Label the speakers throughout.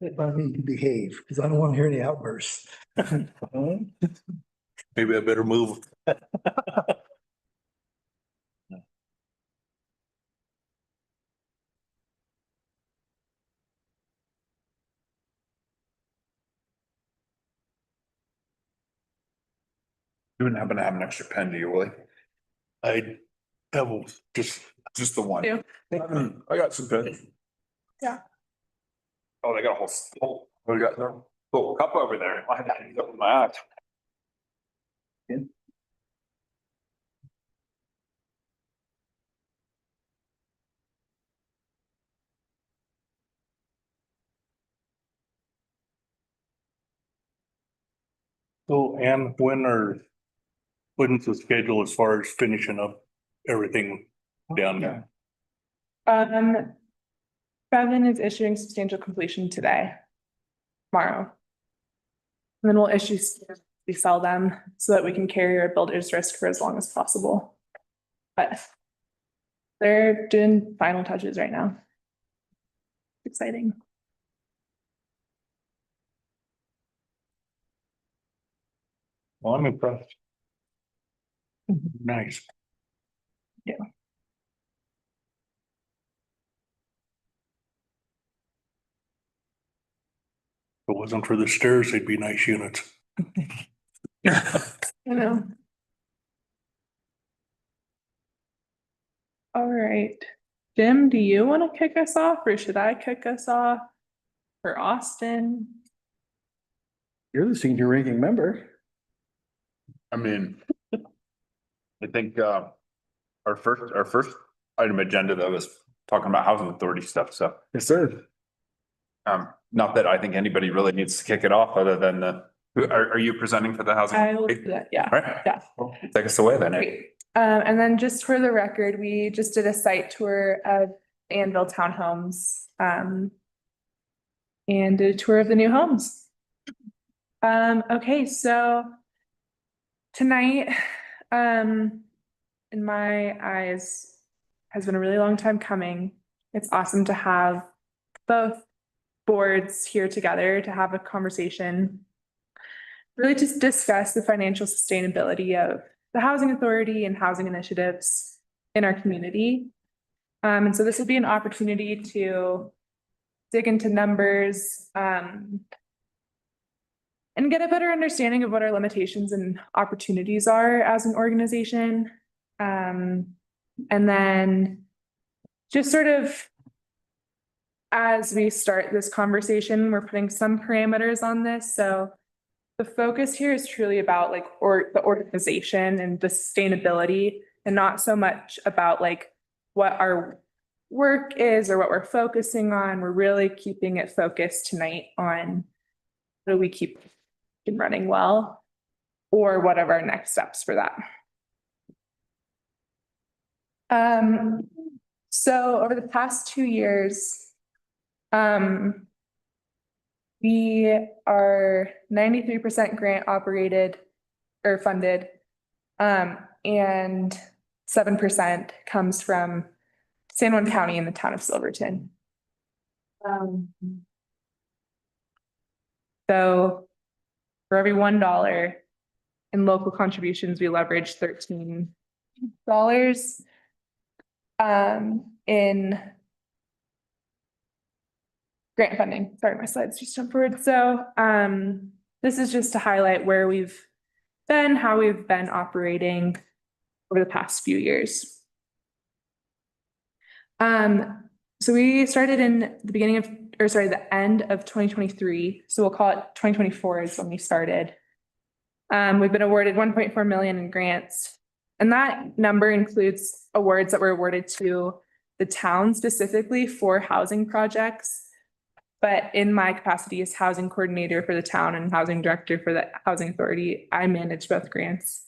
Speaker 1: I need to behave because I don't want to hear any outbursts.
Speaker 2: Maybe I better move. You wouldn't happen to have an extra pen, do you, Willie? I have just the one.
Speaker 3: Yeah.
Speaker 2: I got some pens.
Speaker 3: Yeah.
Speaker 2: Oh, they got a whole, what do you got there? Oh, cup over there. I had to open my eyes. So, and when's the schedule as far as finishing up everything down there?
Speaker 3: Bevan is issuing substantial completion today, tomorrow. And then we'll issue, we sell them so that we can carry our builder's risk for as long as possible. But they're doing final touches right now. Exciting.
Speaker 2: Well, I'm impressed. Nice.
Speaker 3: Yeah.
Speaker 2: If it wasn't for the stairs, they'd be nice units.
Speaker 3: I know. All right. Jim, do you want to kick us off or should I kick us off? For Austin?
Speaker 1: You're the senior ranking member.
Speaker 2: I mean, I think our first item agenda though is talking about housing authority stuff, so.
Speaker 1: Yes, sir.
Speaker 2: Not that I think anybody really needs to kick it off other than are you presenting for the housing?
Speaker 3: I will do that, yeah.
Speaker 2: Right.
Speaker 3: Yeah.
Speaker 2: Take us away then.
Speaker 3: Great. And then just for the record, we just did a site tour of Anvil Townhomes, and did a tour of the new homes. Okay, so tonight, in my eyes, has been a really long time coming. It's awesome to have both boards here together to have a conversation, really to discuss the financial sustainability of the housing authority and housing initiatives in our community. And so this would be an opportunity to dig into numbers, and get a better understanding of what our limitations and opportunities are as an organization. And then just sort of as we start this conversation, we're putting some parameters on this. So the focus here is truly about the organization and the sustainability, and not so much about like what our work is or what we're focusing on. We're really keeping it focused tonight on how do we keep it running well, or what are our next steps for that. So over the past 2 years, we are 93% grant operated or funded, and 7% comes from San Juan County and the town of Silverton. So for every $1 in local contributions, we leverage $13 in grant funding. Sorry, my slides just jumped forward. So this is just to highlight where we've been, how we've been operating over the past few years. So we started in the beginning of, or sorry, the end of 2023. So we'll call it 2024 is when we started. We've been awarded 1.4 million in grants, and that number includes awards that were awarded to the town specifically for housing projects. But in my capacity as housing coordinator for the town and housing director for the housing authority, I manage both grants.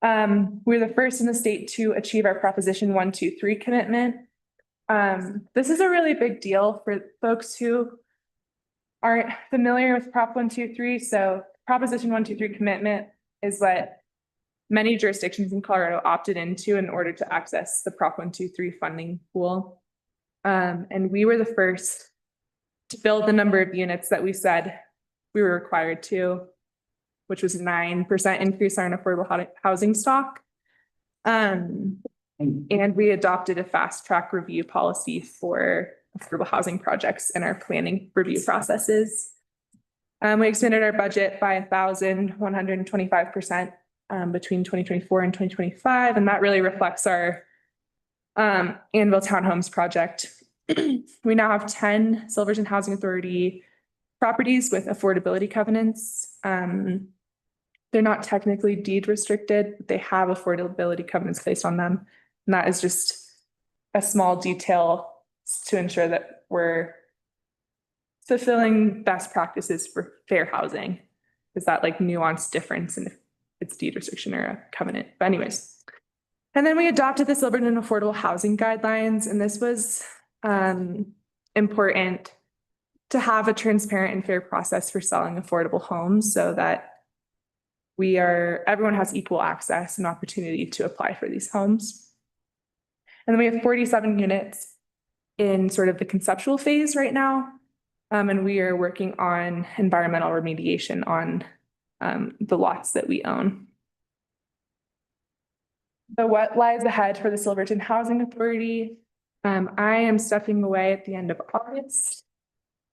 Speaker 3: We're the first in the state to achieve our Proposition 123 commitment. This is a really big deal for folks who aren't familiar with Prop 123. So Proposition 123 commitment is what many jurisdictions in Colorado opted into in order to access the Prop 123 funding pool. And we were the first to build the number of units that we said we were required to, which was 9% increase on affordable housing stock. And we adopted a fast track review policy for affordable housing projects in our planning review processes. We expanded our budget by 1,125% between 2024 and 2025, and that really reflects our Anvil Townhomes project. We now have 10 Silverton Housing Authority properties with affordability covenants. They're not technically deed restricted, but they have affordability covenants placed on them. And that is just a small detail to ensure that we're fulfilling best practices for fair housing. Is that like nuanced difference in if it's deed restriction or a covenant? But anyways. And then we adopted the Silverton Affordable Housing Guidelines, and this was important to have a transparent and fair process for selling affordable homes so that everyone has equal access and opportunity to apply for these homes. And then we have 47 units in sort of the conceptual phase right now. And we are working on environmental remediation on the lots that we own. So what lies ahead for the Silverton Housing Authority? I am stepping away at the end of August.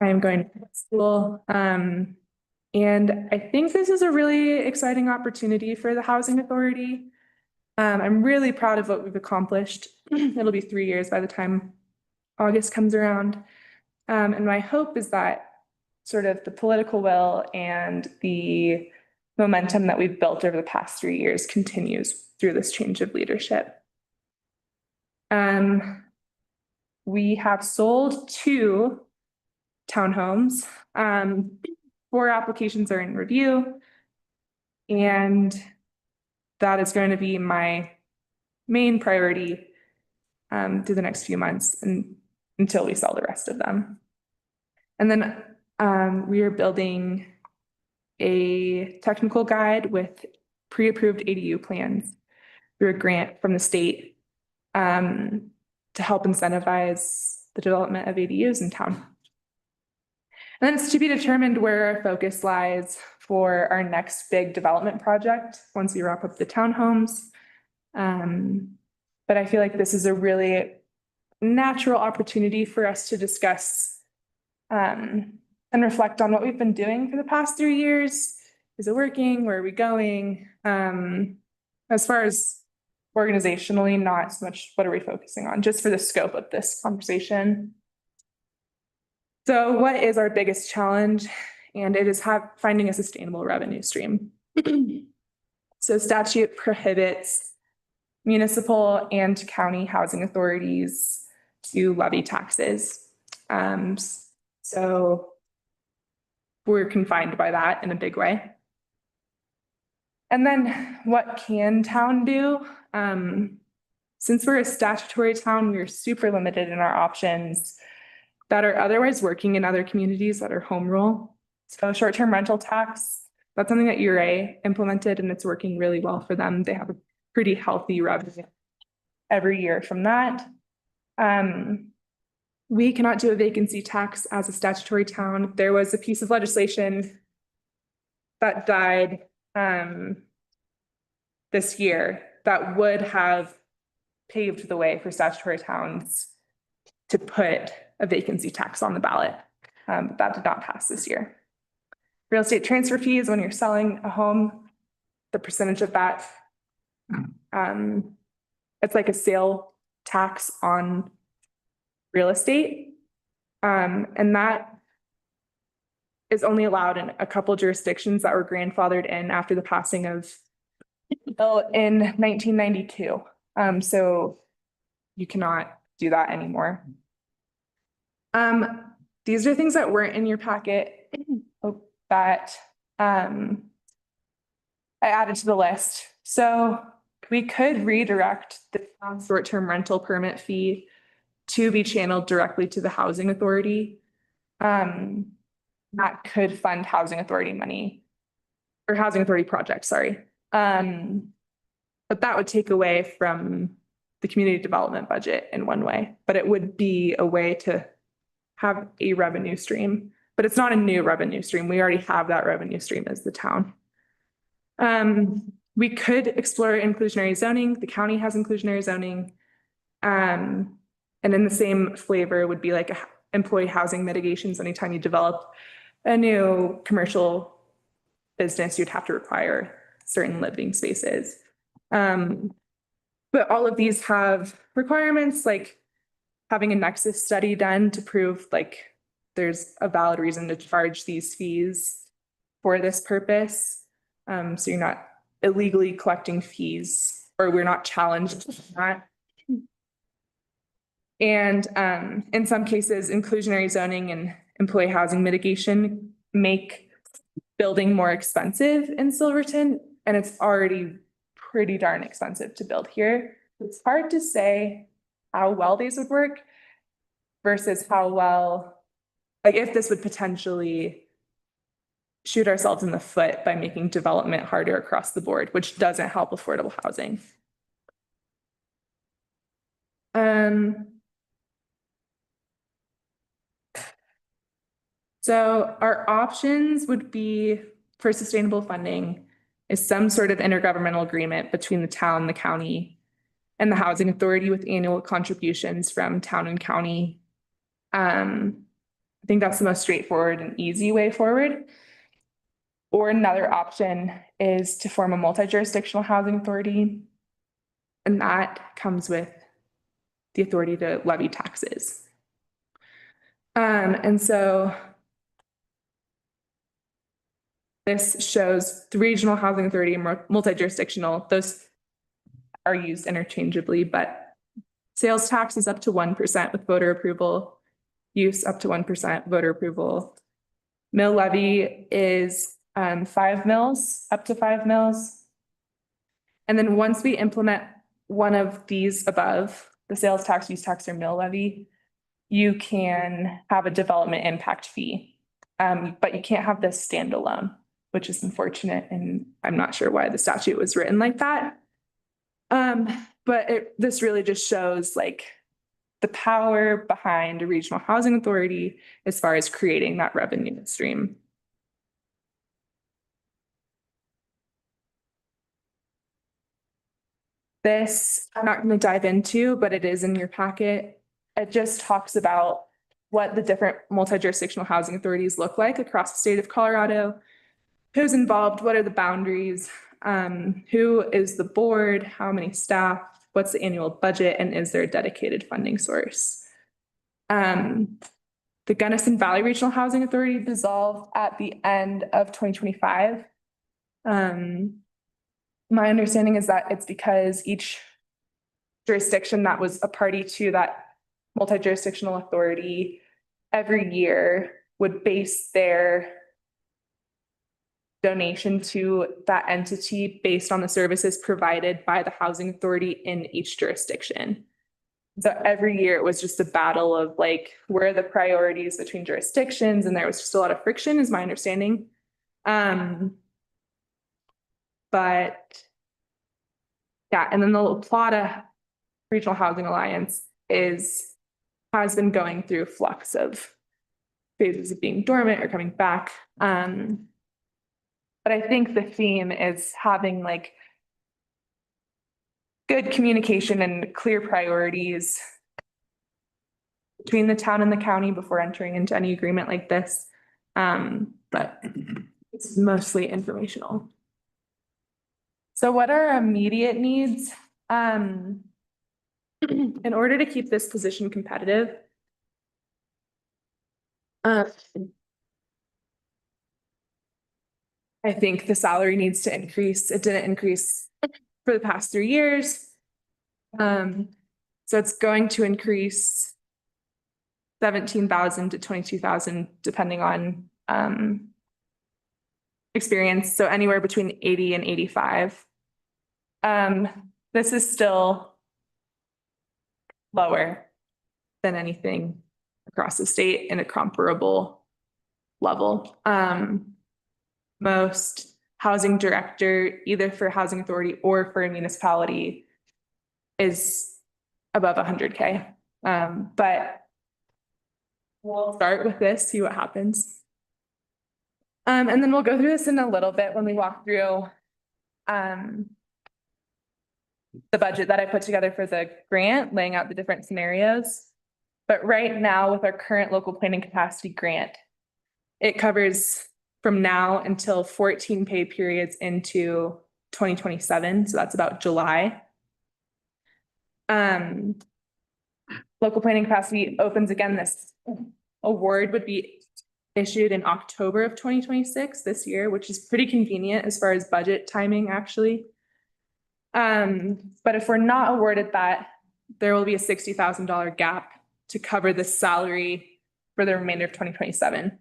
Speaker 3: I am going to school. And I think this is a really exciting opportunity for the Housing Authority. I'm really proud of what we've accomplished. It'll be 3 years by the time August comes around. And my hope is that sort of the political will and the momentum that we've built over the past 3 years continues through this change of leadership. We have sold 2 townhomes. 4 applications are in review. And that is going to be my main priority through the next few months and until we sell the rest of them. And then we are building a technical guide with pre-approved ADU plans through a grant from the state to help incentivize the development of ADUs in town. And then it's to be determined where our focus lies for our next big development project once we wrap up the townhomes. But I feel like this is a really natural opportunity for us to discuss and reflect on what we've been doing for the past 3 years. Is it working? Where are we going? As far as organizationally, not so much what are we focusing on, just for the scope of this conversation. So what is our biggest challenge? And it is finding a sustainable revenue stream. So statute prohibits municipal and county housing authorities to levy taxes. So we're confined by that in a big way. And then what can town do? Since we're a statutory town, we're super limited in our options that are otherwise working in other communities that are home rule. So short-term rental tax, that's something that URA implemented and it's working really well for them. They have a pretty healthy revenue every year from that. We cannot do a vacancy tax as a statutory town. There was a piece of legislation that died this year that would have paved the way for statutory towns to put a vacancy tax on the ballot. But that did not pass this year. Real estate transfer fees, when you're selling a home, the percentage of that, it's like a sale tax on real estate. And that is only allowed in a couple jurisdictions that were grandfathered in after the passing of bill in 1992. So you cannot do that anymore. These are things that weren't in your packet that I added to the list. So we could redirect the short-term rental permit fee to be channeled directly to the housing authority. That could fund housing authority money or housing authority projects, sorry. But that would take away from the community development budget in one way, but it would be a way to have a revenue stream, but it's not a new revenue stream. We already have that revenue stream as the town. We could explore inclusionary zoning. The county has inclusionary zoning. And in the same flavor would be like employee housing mitigations. Anytime you develop a new commercial business, you'd have to require certain living spaces. But all of these have requirements like having a nexus study done to prove like there's a valid reason to charge these fees for this purpose. So you're not illegally collecting fees, or we're not challenged on that. And in some cases, inclusionary zoning and employee housing mitigation make building more expensive in Silverton, and it's already pretty darn expensive to build here. It's hard to say how well these would work versus how well, like if this would potentially shoot ourselves in the foot by making development harder across the board, which doesn't help affordable housing. So our options would be for sustainable funding is some sort of intergovernmental agreement between the town, the county, and the housing authority with annual contributions from town and county. I think that's the most straightforward and easy way forward. Or another option is to form a multi-jurisdictional housing authority. And that comes with the authority to levy taxes. And so this shows the regional housing authority and multi-jurisdictional. Those are used interchangeably, but sales tax is up to 1% with voter approval. Use up to 1% voter approval. Mill levy is 5 mills, up to 5 mills. And then once we implement one of these above, the sales tax, use tax, or mill levy, you can have a development impact fee. But you can't have this standalone, which is unfortunate. And I'm not sure why the statute was written like that. But this really just shows like the power behind a regional housing authority as far as creating that revenue stream. This I'm not going to dive into, but it is in your packet. It just talks about what the different multi-jurisdictional housing authorities look like across the state of Colorado, who's involved, what are the boundaries, who is the board, how many staff, what's the annual budget, and is there a dedicated funding source? The Gunnison Valley Regional Housing Authority dissolved at the end of 2025. My understanding is that it's because each jurisdiction that was a party to that multi-jurisdictional authority every year would base their donation to that entity based on the services provided by the housing authority in each jurisdiction. So every year it was just a battle of like, where are the priorities between jurisdictions? And there was just a lot of friction, is my understanding. But yeah, and then the La Plata Regional Housing Alliance has been going through a flux of phases of being dormant or coming back. But I think the theme is having like good communication and clear priorities between the town and the county before entering into any agreement like this. But it's mostly informational. So what are our immediate needs? In order to keep this position competitive, I think the salary needs to increase. It didn't increase for the past 3 years. So it's going to increase 17,000 to 22,000 depending on experience. So anywhere between 80 and 85. This is still lower than anything across the state in a comparable level. Most housing director, either for housing authority or for a municipality, is above 100K. But we'll start with this, see what happens. And then we'll go through this in a little bit when we walk through the budget that I put together for the grant, laying out the different scenarios. But right now, with our current local planning capacity grant, it covers from now until 14 pay periods into 2027. So that's about July. Local planning capacity opens again. This award would be issued in October of 2026 this year, which is pretty convenient as far as budget timing, actually. But if we're not awarded that, there will be a $60,000 gap to cover the salary for the remainder of 2027.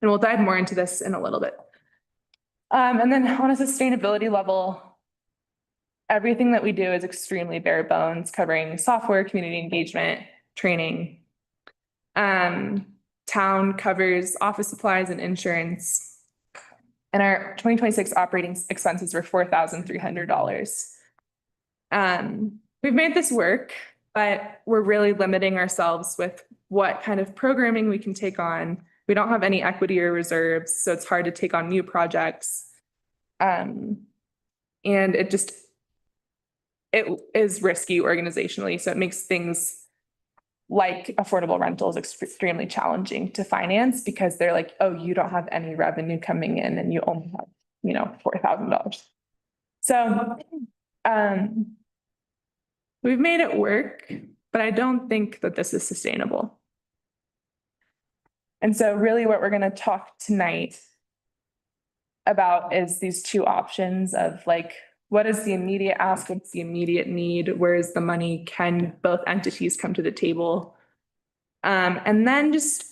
Speaker 3: And we'll dive more into this in a little bit. And then on a sustainability level, everything that we do is extremely bare bones, covering software, community engagement, training. Town covers office supplies and insurance. And our 2026 operating expenses were $4,300. We've made this work, but we're really limiting ourselves with what kind of programming we can take on. We don't have any equity or reserves, so it's hard to take on new projects. And it is risky organizationally, so it makes things like affordable rentals extremely challenging to finance because they're like, oh, you don't have any revenue coming in and you only have, $4,000. So we've made it work, but I don't think that this is sustainable. And so really what we're going to talk tonight about is these two options of like, what is the immediate ask? What's the immediate need? Where is the money? Can both entities come to the table? And then just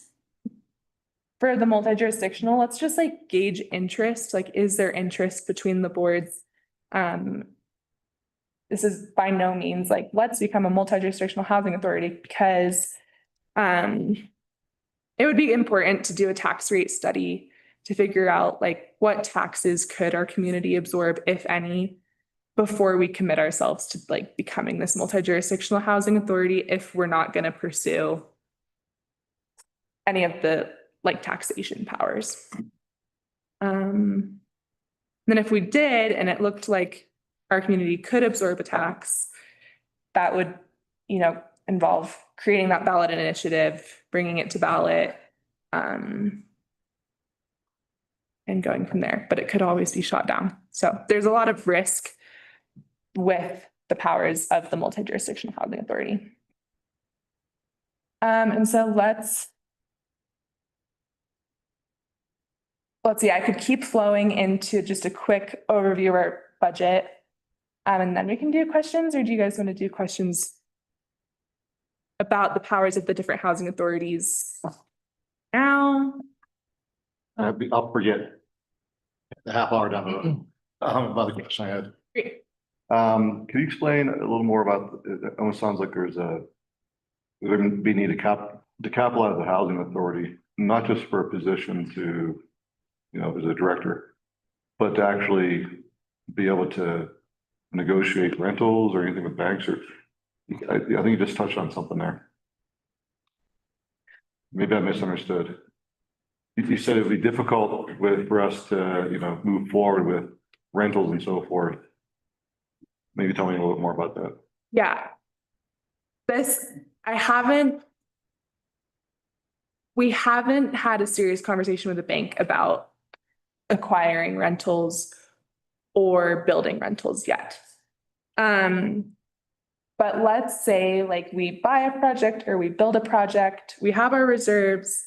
Speaker 3: for the multi-jurisdictional, let's just like gauge interest. Like, is there interest between the boards? This is by no means like, let's become a multi-jurisdictional housing authority because it would be important to do a tax rate study to figure out like what taxes could our community absorb, if any, before we commit ourselves to like becoming this multi-jurisdictional housing authority if we're not going to pursue any of the like taxation powers. Then if we did, and it looked like our community could absorb a tax, that would, involve creating that ballot initiative, bringing it to ballot, and going from there, but it could always be shot down. So there's a lot of risk with the powers of the multi-jurisdictional housing authority. And so let's see, I could keep flowing into just a quick overview of our budget. And then we can do questions, or do you guys want to do questions about the powers of the different housing authorities now?
Speaker 4: I'll forget the half hour down the road. About the question I had.
Speaker 3: Great.
Speaker 4: Can you explain a little more about, it almost sounds like there's be need to capitalize the housing authority, not just for a position to, as a director, but to actually be able to negotiate rentals or anything with banks, or I think you just touched on something there. Maybe I misunderstood. You said it would be difficult for us to, move forward with rentals and so forth. Maybe tell me a little bit more about that.
Speaker 3: Yeah. We haven't had a serious conversation with the bank about acquiring rentals or building rentals yet. But let's say like we buy a project or we build a project, we have our reserves,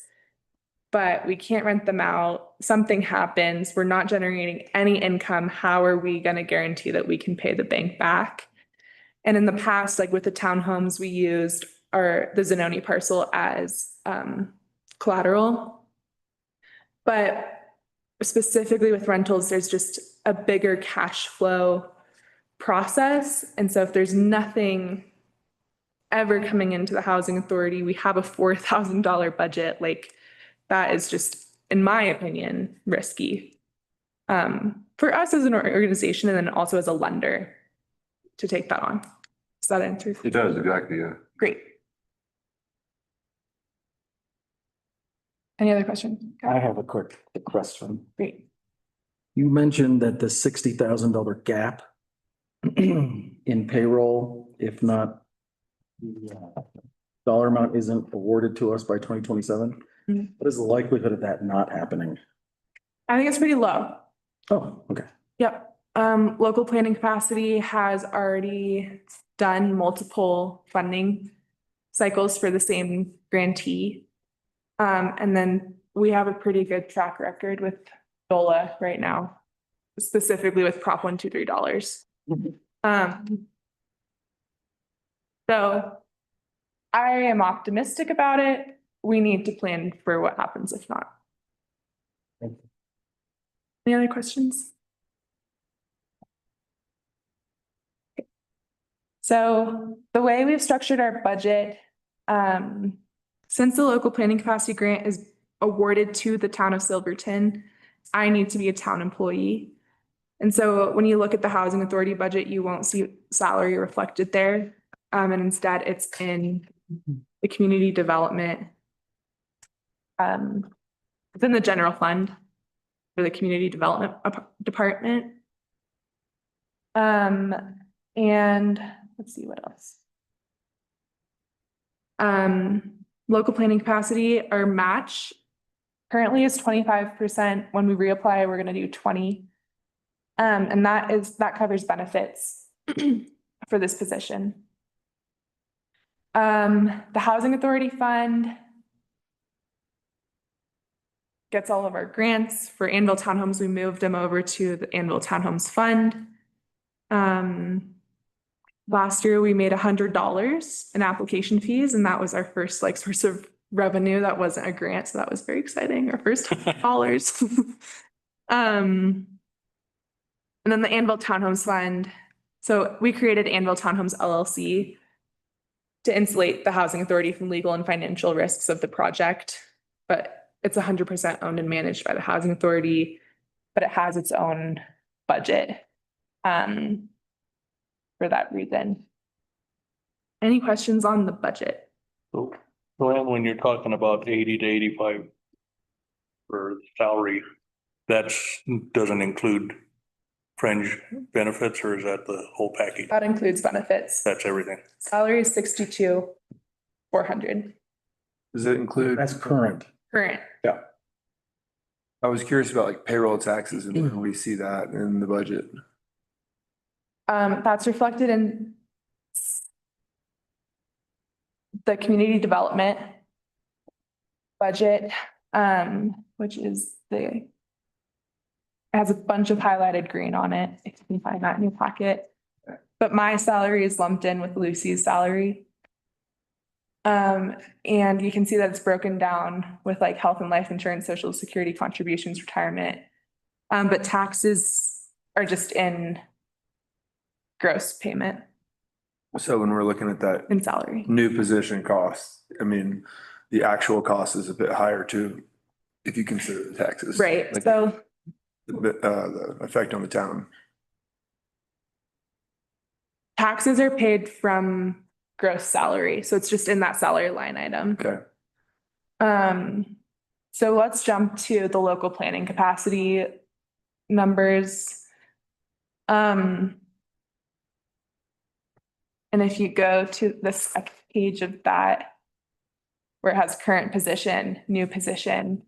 Speaker 3: but we can't rent them out. Something happens, we're not generating any income. How are we going to guarantee that we can pay the bank back? And in the past, like with the townhomes, we used the Zanoni parcel as collateral. But specifically with rentals, there's just a bigger cash flow process. And so if there's nothing ever coming into the housing authority, we have a $4,000 budget, like that is just, in my opinion, risky for us as an organization and then also as a lender to take that on. Does that answer?
Speaker 4: It does, exactly, yeah.
Speaker 3: Great. Any other questions?
Speaker 1: I have a quick question.
Speaker 3: Great.
Speaker 1: You mentioned that the $60,000 gap in payroll, if not the dollar amount isn't awarded to us by 2027.
Speaker 3: Mhm.
Speaker 1: What is the likelihood of that not happening?
Speaker 3: I think it's pretty low.
Speaker 1: Oh, okay.
Speaker 3: Yep. Local planning capacity has already done multiple funding cycles for the same grantee. And then we have a pretty good track record with DOLA right now, specifically with Prop 123 dollars. So I am optimistic about it. We need to plan for what happens if not. Any other questions? So the way we've structured our budget, since the local planning capacity grant is awarded to the town of Silverton, I need to be a town employee. And so when you look at the housing authority budget, you won't see salary reflected there. And instead it's in the community development. Within the general fund for the community development department. And let's see what else. Local planning capacity, our match currently is 25%. When we reapply, we're gonna do 20. And that covers benefits for this position. The Housing Authority Fund gets all of our grants. For Anvil Townhomes, we moved them over to the Anvil Townhomes Fund. Last year, we made $100 in application fees, and that was our first source of revenue. That wasn't a grant, so that was very exciting. Our first dollars. And then the Anvil Townhomes Fund. So we created Anvil Townhomes LLC to insulate the housing authority from legal and financial risks of the project, but it's 100% owned and managed by the housing authority, but it has its own budget for that reason. Any questions on the budget?
Speaker 5: So, when you're talking about 80 to 85 for salary, that's doesn't include fringe benefits, or is that the whole package?
Speaker 3: That includes benefits.
Speaker 5: That's everything.
Speaker 3: Salary is 62,400
Speaker 6: Does it include,
Speaker 1: That's current.
Speaker 3: current.
Speaker 6: I was curious about like payroll taxes and when we see that in the budget.
Speaker 3: That's reflected in the community development budget, which is it has a bunch of highlighted green on it, if you can find that in your pocket. But my salary is lumped in with Lucy's salary. And you can see that it's broken down with like health and life insurance, social security contributions, retirement. But taxes are just in gross payment
Speaker 6: So when we're looking at that
Speaker 3: and salary.
Speaker 6: new position cost, I mean, the actual cost is a bit higher too, if you consider the taxes.
Speaker 3: Right,
Speaker 6: Like,
Speaker 3: so
Speaker 6: the effect on the town.
Speaker 3: taxes are paid from gross salary, so it's just in that salary line item.
Speaker 6: Okay.
Speaker 3: So let's jump to the local planning capacity numbers. And if you go to the second page of that, where it has current position, new position.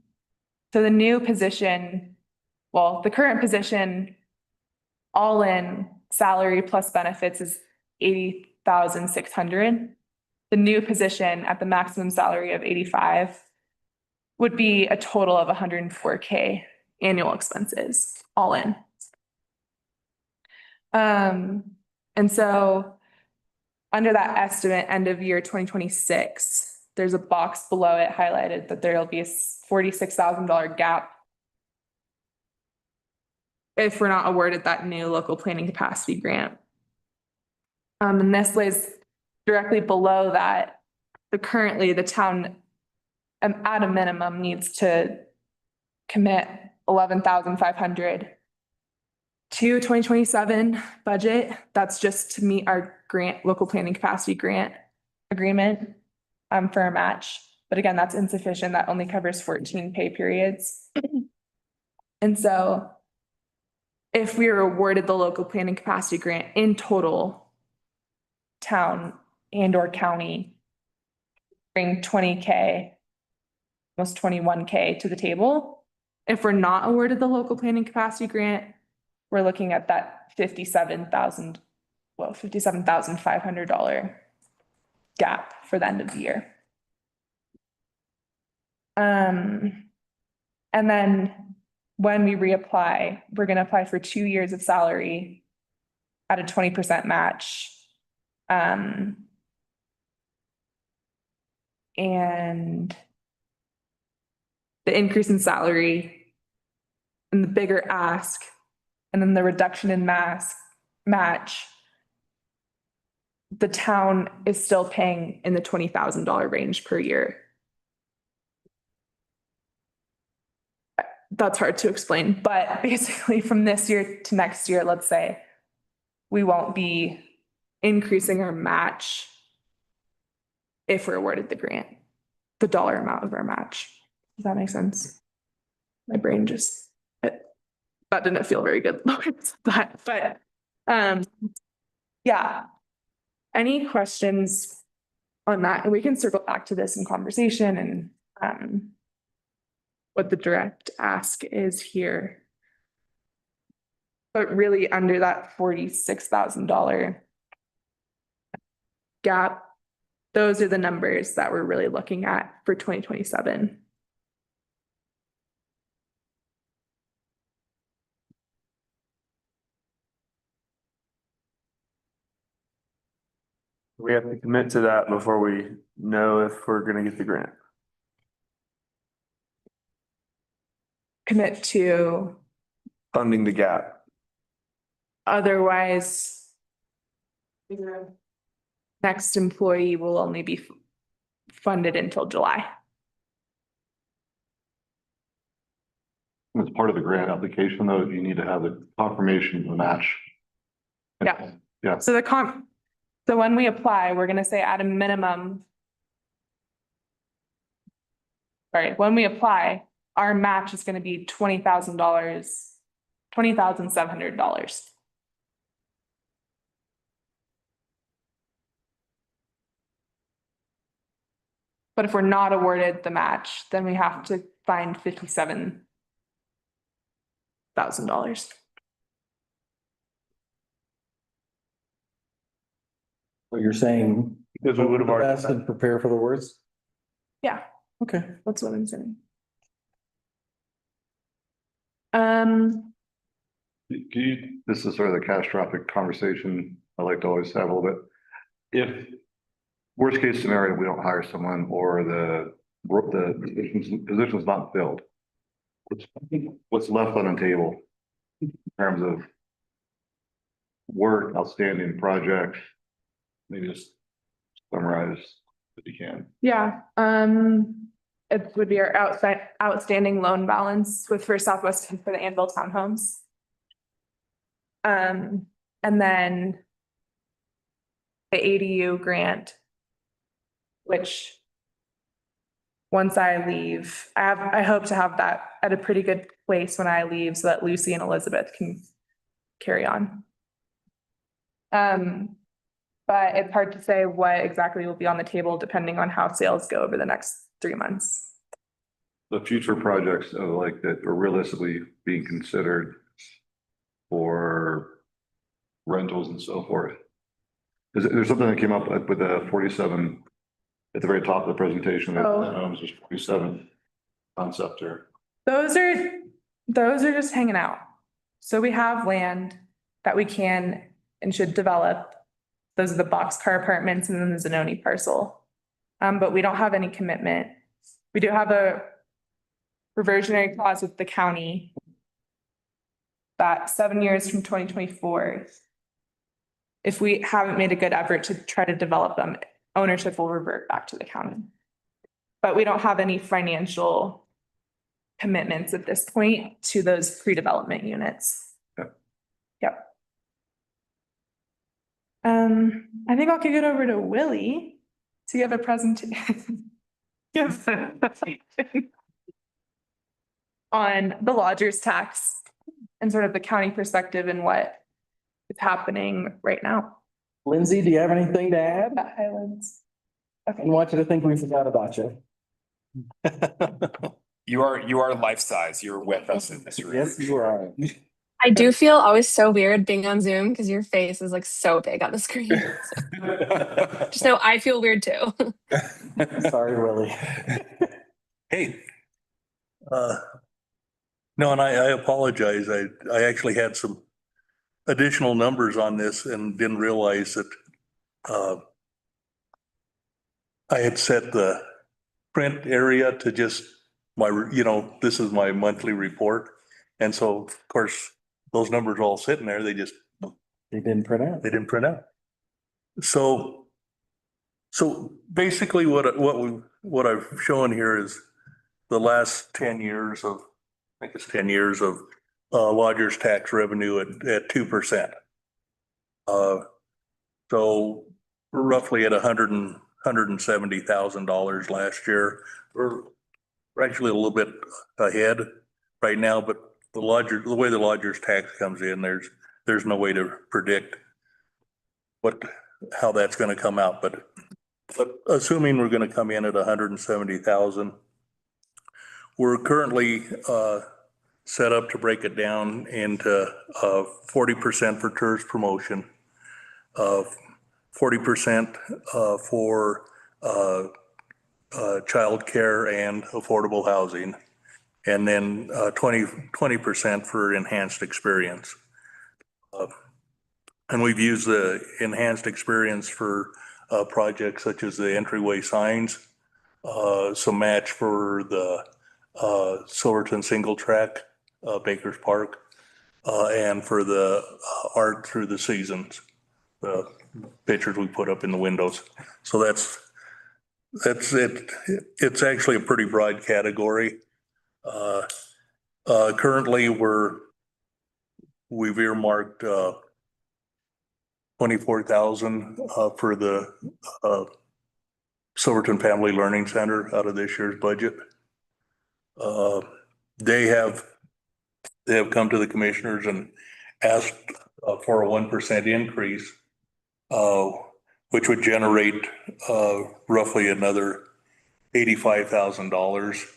Speaker 3: So the new position, well, the current position, all in salary plus benefits is 80,600. The new position at the maximum salary of 85 would be a total of 104K annual expenses, all in. And so under that estimate, end of year 2026, there's a box below it highlighted that there'll be a $46,000 gap if we're not awarded that new local planning capacity grant. And this lays directly below that. Currently the town at a minimum needs to commit 11,500 to 2027 budget. That's just to meet our grant, local planning capacity grant agreement for a match. But again, that's insufficient. That only covers 14 pay periods. And so if we were awarded the local planning capacity grant in total, town and or county bring 20K, almost 21K to the table. If we're not awarded the local planning capacity grant, we're looking at that $57,500 gap for the end of the year. And then when we reapply, we're gonna apply for 2 years of salary at a 20% match. And the increase in salary and the bigger ask, and then the reduction in match, the town is still paying in the $20,000 range per year. That's hard to explain, but basically from this year to next year, let's say, we won't be increasing our match if we're awarded the grant, the dollar amount of our match. Does that make sense? My brain just, that didn't feel very good. But yeah. Any questions on that? And we can circle back to this in conversation and what the direct ask is here. But really under that $46,000 gap, those are the numbers that we're really looking at for 2027.
Speaker 6: We have to commit to that before we know if we're gonna get the grant.
Speaker 3: Commit to,
Speaker 6: Funding the gap.
Speaker 3: otherwise your next employee will only be funded until July.
Speaker 4: As part of the grant application, though, you need to have the confirmation of the match.
Speaker 3: Yeah.
Speaker 4: Yeah.
Speaker 3: So so when we apply, we're gonna say at a minimum. Right, when we apply, our match is gonna be $20,000, $20,700. But if we're not awarded the match, then we have to find $57,000.
Speaker 1: What you're saying,
Speaker 5: Because we would have already.
Speaker 1: best and prepare for the worst?
Speaker 3: Yeah,
Speaker 1: Okay.
Speaker 3: that's what I'm saying.
Speaker 4: This is sort of the catastrophic conversation I like to always have a little bit. If worst case scenario, we don't hire someone or the position's not filled. What's left on the table in terms of work, outstanding projects? Maybe just summarize if you can.
Speaker 3: Yeah, it would be our outstanding loan balance with First Southwest for the Anvil townhomes. And then the ADU grant, which once I leave, I hope to have that at a pretty good place when I leave so that Lucy and Elizabeth can carry on. But it's hard to say what exactly will be on the table depending on how sales go over the next 3 months.
Speaker 4: The future projects like that are realistically being considered for rentals and so forth. There's something that came up with the 47 at the very top of the presentation. That was just 47 concept or.
Speaker 3: Those are just hanging out. So we have land that we can and should develop. Those are the boxcar apartments and then the Zanoni parcel. But we don't have any commitment. We do have a reversionary clause with the county that 7 years from 2024, if we haven't made a good effort to try to develop them, ownership will revert back to the county. But we don't have any financial commitments at this point to those pre-development units. Yep. I think I'll kick it over to Willie to give a presentation. give on the lodger's tax and sort of the county perspective and what is happening right now
Speaker 1: Lindsay, do you have anything to add?
Speaker 3: at Highlands.
Speaker 1: I don't want you to think we forgot about you.
Speaker 7: You are life size. You're with us in this room.
Speaker 1: Yes, you are.
Speaker 8: I do feel always so weird being on Zoom because your face is like so big on the screen. Just know I feel weird too.
Speaker 1: Sorry, Willie.
Speaker 5: Hey. No, and I apologize. I actually had some additional numbers on this and didn't realize that I had set the print area to just my, this is my monthly report. And so, of course, those numbers all sitting there, they
Speaker 1: Didn't print out.
Speaker 5: didn't print out. So basically what I've shown here is the last 10 years of, I think it's 10 years of lodger's tax revenue at 2%. So roughly at $170,000 last year. We're actually a little bit ahead right now, but the way the lodger's tax comes in, there's no way to predict how that's going to come out. But assuming we're going to come in at 170,000, we're currently set up to break it down into 40% for tourist promotion, 40% for childcare and affordable housing, and then 20% for enhanced experience. And we've used the enhanced experience for projects such as the entryway signs, some match for the Silverton single track, Baker's Park, and for the art through the seasons, the pictures we put up in the windows. So that's it. It's actually a pretty broad category. Currently we've earmarked 24,000 for the Silverton Family Learning Center out of this year's budget. They have come to the commissioners and asked for a 1% increase, which would generate roughly another $85,000.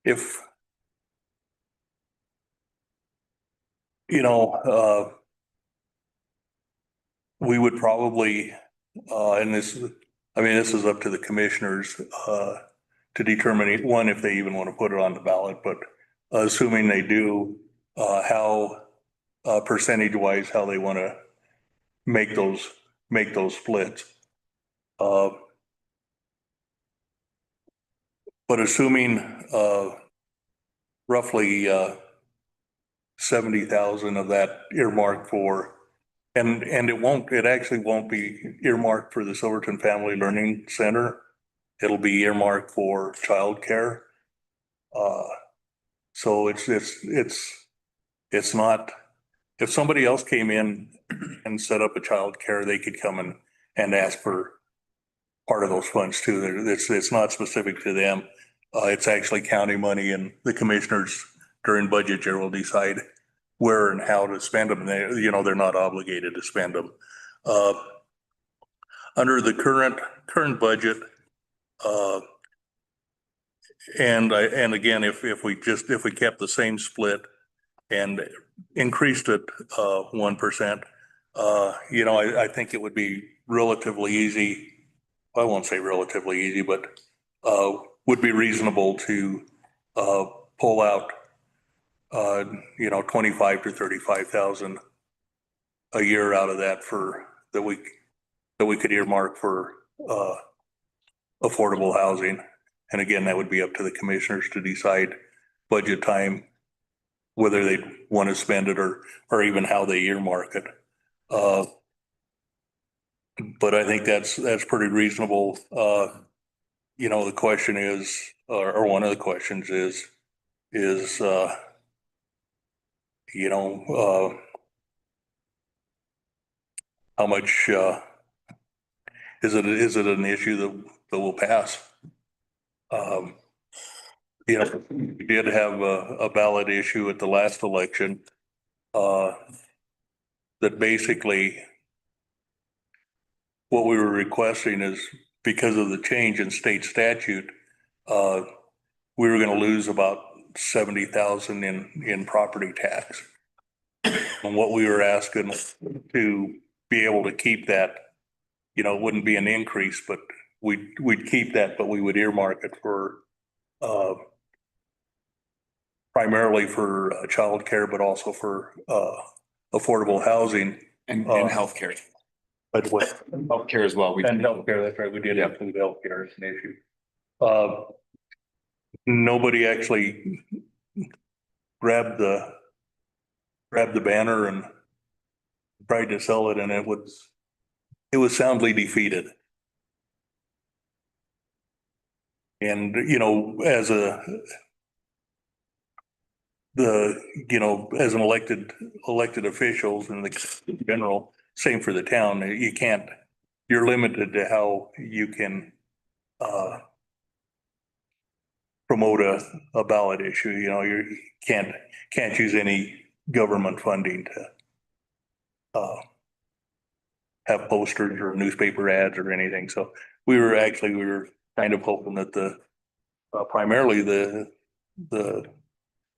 Speaker 5: If we would probably, and this is up to the commissioners to determine, one, if they even want to put it on the ballot, but assuming they do, how percentage wise, how they want to make those splits. But assuming roughly 70,000 of that earmarked for, and it actually won't be earmarked for the Silverton Family Learning Center. It'll be earmarked for childcare. So it's not, if somebody else came in and set up a childcare, they could come and ask for part of those funds too. It's not specific to them. It's actually county money, and the commissioners during budget year will decide where and how to spend them. They're not obligated to spend them. Under the current budget, and again, if we kept the same split and increased it 1%, I think it would be relatively easy. I won't say relatively easy, but would be reasonable to pull out 25 to 35,000 a year out of that that we could earmark for affordable housing. And again, that would be up to the commissioners to decide budget time, whether they want to spend it or even how they earmark it. But I think that's pretty reasonable. The question is, or one of the questions is, how much, is it an issue that will pass? You know, we did have a ballot issue at the last election, that basically what we were requesting is because of the change in state statute, we were gonna lose about 70,000 in property tax. And what we were asking to be able to keep that, you know, it wouldn't be an increase, but we'd keep that, but we would earmark it for, primarily for childcare, but also for, affordable housing.
Speaker 7: And healthcare,
Speaker 5: But with,
Speaker 7: healthcare as well.
Speaker 5: and healthcare, that's right, we did include healthcare as an issue. Nobody actually grabbed the banner and tried to sell it, and it was soundly defeated. And, you know, as an elected officials and the general, same for the town, you're limited to how you can, promote a ballot issue. You know, you can't use any government funding to, have posters or newspaper ads or anything. So we were kind of hoping that primarily the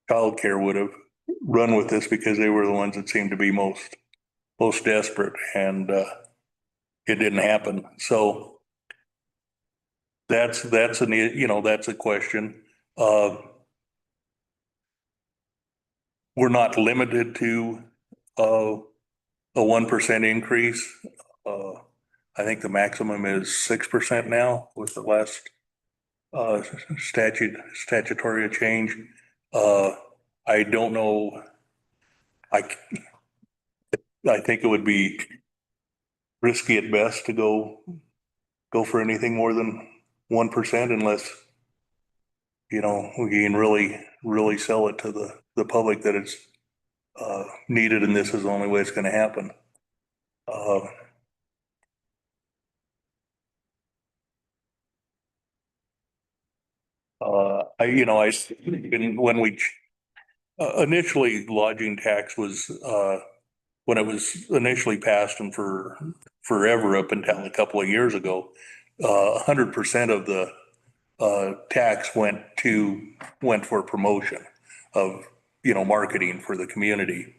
Speaker 5: childcare would have run with this because they were the ones that seemed to be most desperate, and it didn't happen. So that's a question. We're not limited to a 1% increase. I think the maximum is 6% now with the last statutory change. I don't know. I think it would be risky at best to go for anything more than 1% unless, you know, we can really sell it to the public that it's needed, and this is the only way it's going to happen. When we initially lodging tax was, when it was initially passed and for forever up until a couple of years ago, 100% of the tax went for promotion of, you know, marketing for the community.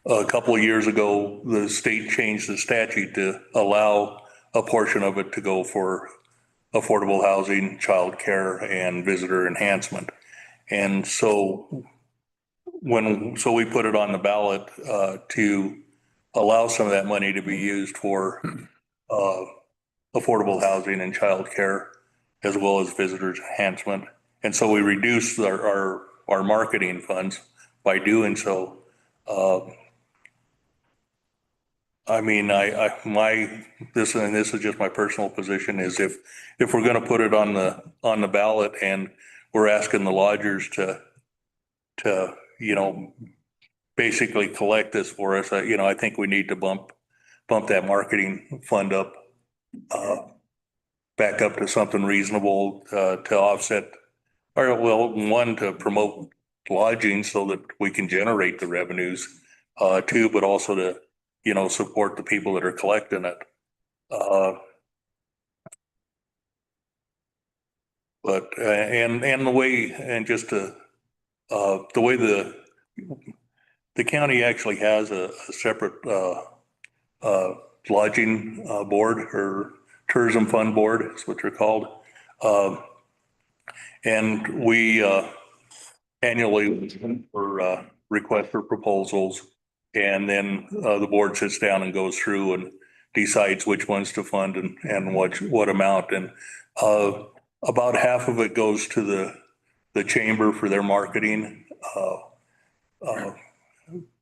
Speaker 5: A couple of years ago, the state changed the statute to allow a portion of it to go for affordable housing, childcare, and visitor enhancement. And so we put it on the ballot to allow some of that money to be used for affordable housing and childcare, as well as visitors enhancement. And so we reduced our marketing funds by doing so. I mean, this is just my personal position, is if we're gonna put it on the ballot and we're asking the lodgers to, you know, basically collect this for us, you know, I think we need to bump that marketing fund up, back up to something reasonable, to offset, or well, one, to promote lodging so that we can generate the revenues, two, but also to, you know, support the people that are collecting it. But the way, and just to, the way the county actually has a separate lodging board, or tourism fund board is what they're called. And we annually for request for proposals, and then the board sits down and goes through and decides which ones to fund and what amount. And about half of it goes to the chamber for their marketing.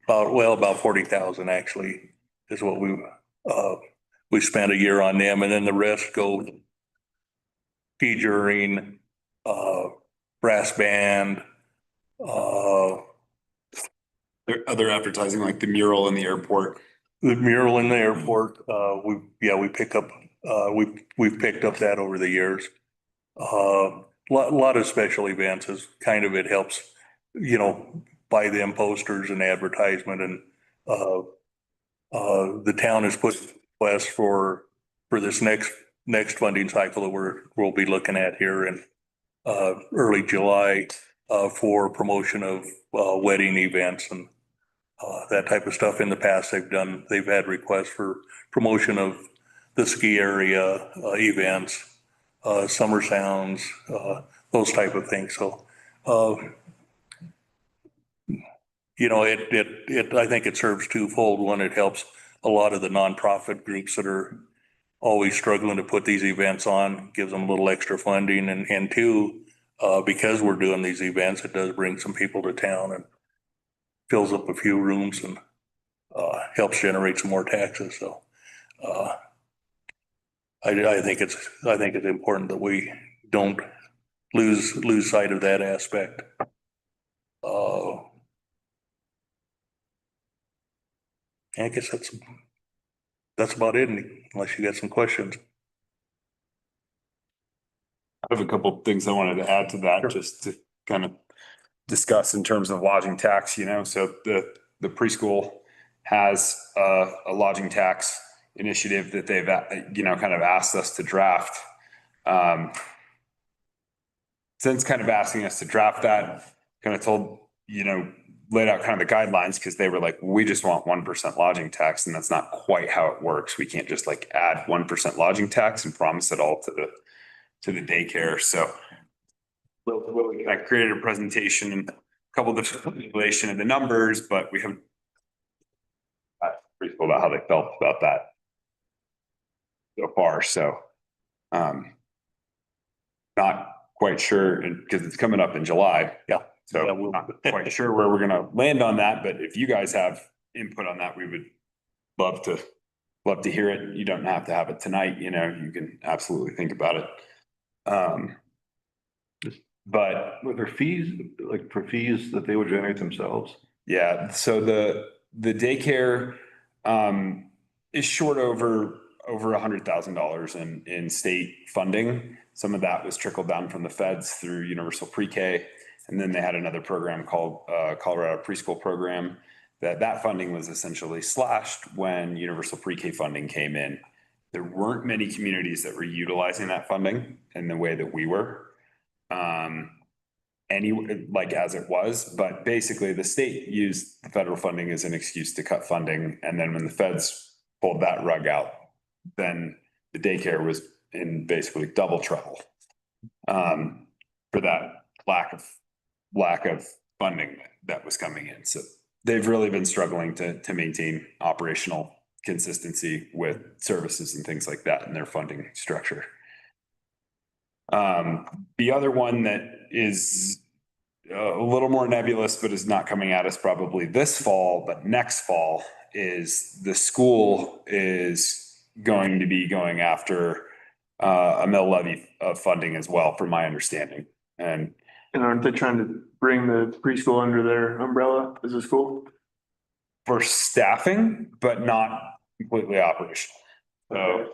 Speaker 5: About 40,000 actually is what we spent a year on them, and then the rest go featuring brass band,
Speaker 7: Other advertising like the mural in the airport.
Speaker 5: The mural in the airport, we pick up, we've picked up that over the years. Lot of special events is kind of, it helps, buy them posters and advertisement and, the town has put requests for this next funding cycle that we'll be looking at here in, early July, for promotion of, wedding events and, that type of stuff. In the past, they've had requests for promotion of the ski area, events, summer sounds, those type of things. So, I think it serves twofold. One, it helps a lot of the nonprofit groups that are always struggling to put these events on, gives them a little extra funding. And two, because we're doing these events, it does bring some people to town and fills up a few rooms and, helps generate some more taxes. So, I think it's important that we don't lose sight of that aspect. I guess that's about it, unless you got some questions.
Speaker 2: I have a couple of things I wanted to add to that, just to kind of discuss in terms of lodging tax, so the preschool has a lodging tax initiative that they've, kind of asked us to draft. Since kind of asking us to draft that, kind of told, laid out kind of the guidelines, because they were like, we just want 1% lodging tax, and that's not quite how it works. We can't just like add 1% lodging tax and promise it all to the daycare. So I created a presentation and a couple of different manipulation of the numbers, but we have pretty cool about how they felt about that so far. So, not quite sure, because it's coming up in July.
Speaker 5: Yeah.
Speaker 2: So
Speaker 5: Yeah,
Speaker 2: we're not quite sure where we're gonna land on that, but if you guys have input on that, we would love to hear it. You don't have to have it tonight, you can absolutely think about it. But
Speaker 4: Were there fees, like for fees that they would generate themselves?
Speaker 2: yeah, so the daycare is short over $100,000 in state funding. Some of that was trickled down from the feds through Universal Pre-K. And then they had another program called Colorado Preschool Program. That funding was essentially slashed when Universal Pre-K funding came in. There weren't many communities that were utilizing that funding in the way that we were. Like as it was, but basically the state used the federal funding as an excuse to cut funding. And then when the feds pulled that rug out, then the daycare was in basically double trouble for that lack of funding that was coming in. So they've really been struggling to maintain operational consistency with services and things like that in their funding structure. The other one that is a little more nebulous, but is not coming at us probably this fall, but next fall, is the school is going to be going after a mill levy of funding as well, from my understanding. And
Speaker 9: aren't they trying to bring the preschool under their umbrella as a school?
Speaker 2: for staffing, but not completely operational. So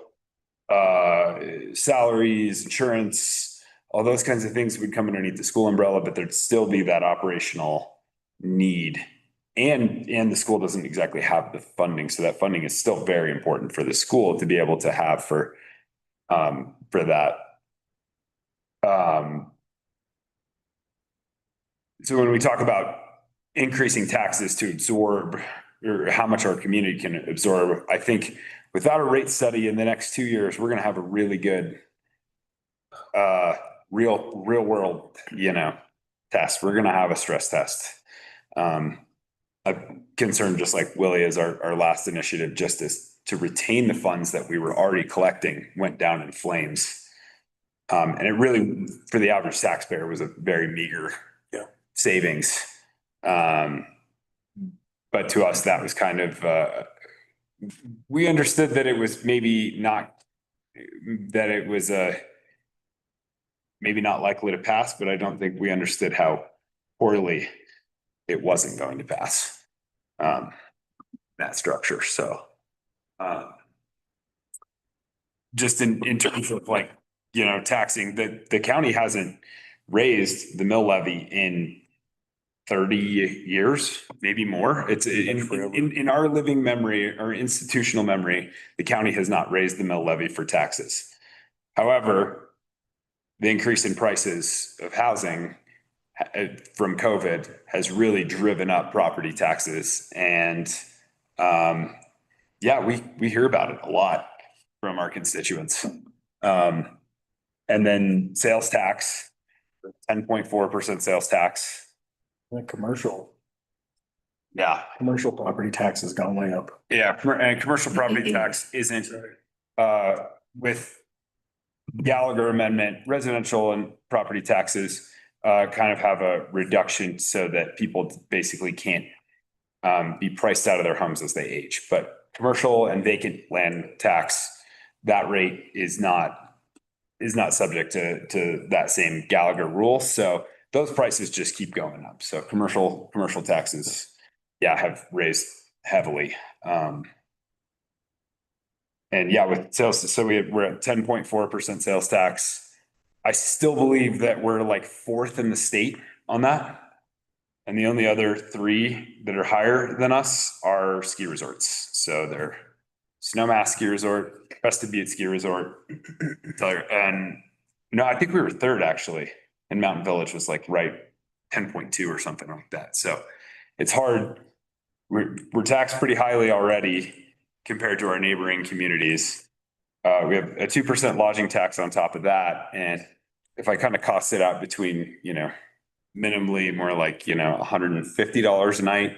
Speaker 2: salaries, insurance, all those kinds of things would come underneath the school umbrella, but there'd still be that operational need. And the school doesn't exactly have the funding. So that funding is still very important for the school to be able to have for that. So when we talk about increasing taxes to absorb, or how much our community can absorb, I think without a rate study in the next 2 years, we're going to have a really good real world, test. We're going to have a stress test. I'm concerned, just like Willie, is our last initiative, just as to retain the funds that we were already collecting, went down in flames. And it really, for the average taxpayer, was a very meager savings. But to us, that was kind of, we understood that it was maybe not, that it was maybe not likely to pass, but I don't think we understood how poorly it wasn't going to pass that structure. So Just in terms of like, taxing, the county hasn't raised the mill levy in 30 years, maybe more. It's in our living memory or institutional memory, the county has not raised the mill levy for taxes. However, the increase in prices of housing from COVID has really driven up property taxes. And yeah, we hear about it a lot from our constituents. And then sales tax, 10.4% sales tax.
Speaker 1: The commercial
Speaker 2: Yeah.
Speaker 1: property tax has gone way up.
Speaker 2: Yeah, and commercial property tax isn't, with Gallagher amendment, residential and property taxes, kind of have a reduction so that people basically can't, be priced out of their homes as they age. But commercial and vacant land tax, that rate is not subject to that same Gallagher rule. So those prices just keep going up. So commercial taxes, yeah, have raised heavily. And yeah, with sales, so we're at 10.4% sales tax. I still believe that we're like fourth in the state on that. And the only other three that are higher than us are ski resorts. So they're Snowmass Ski Resort, Crested Butte Ski Resort. And no, I think we were third actually. And Mountain Village was like right 10.2 or something like that. So it's hard. We're taxed pretty highly already compared to our neighboring communities. We have a 2% lodging tax on top of that. And if I kind of cost it out between, minimally more like, $150 a night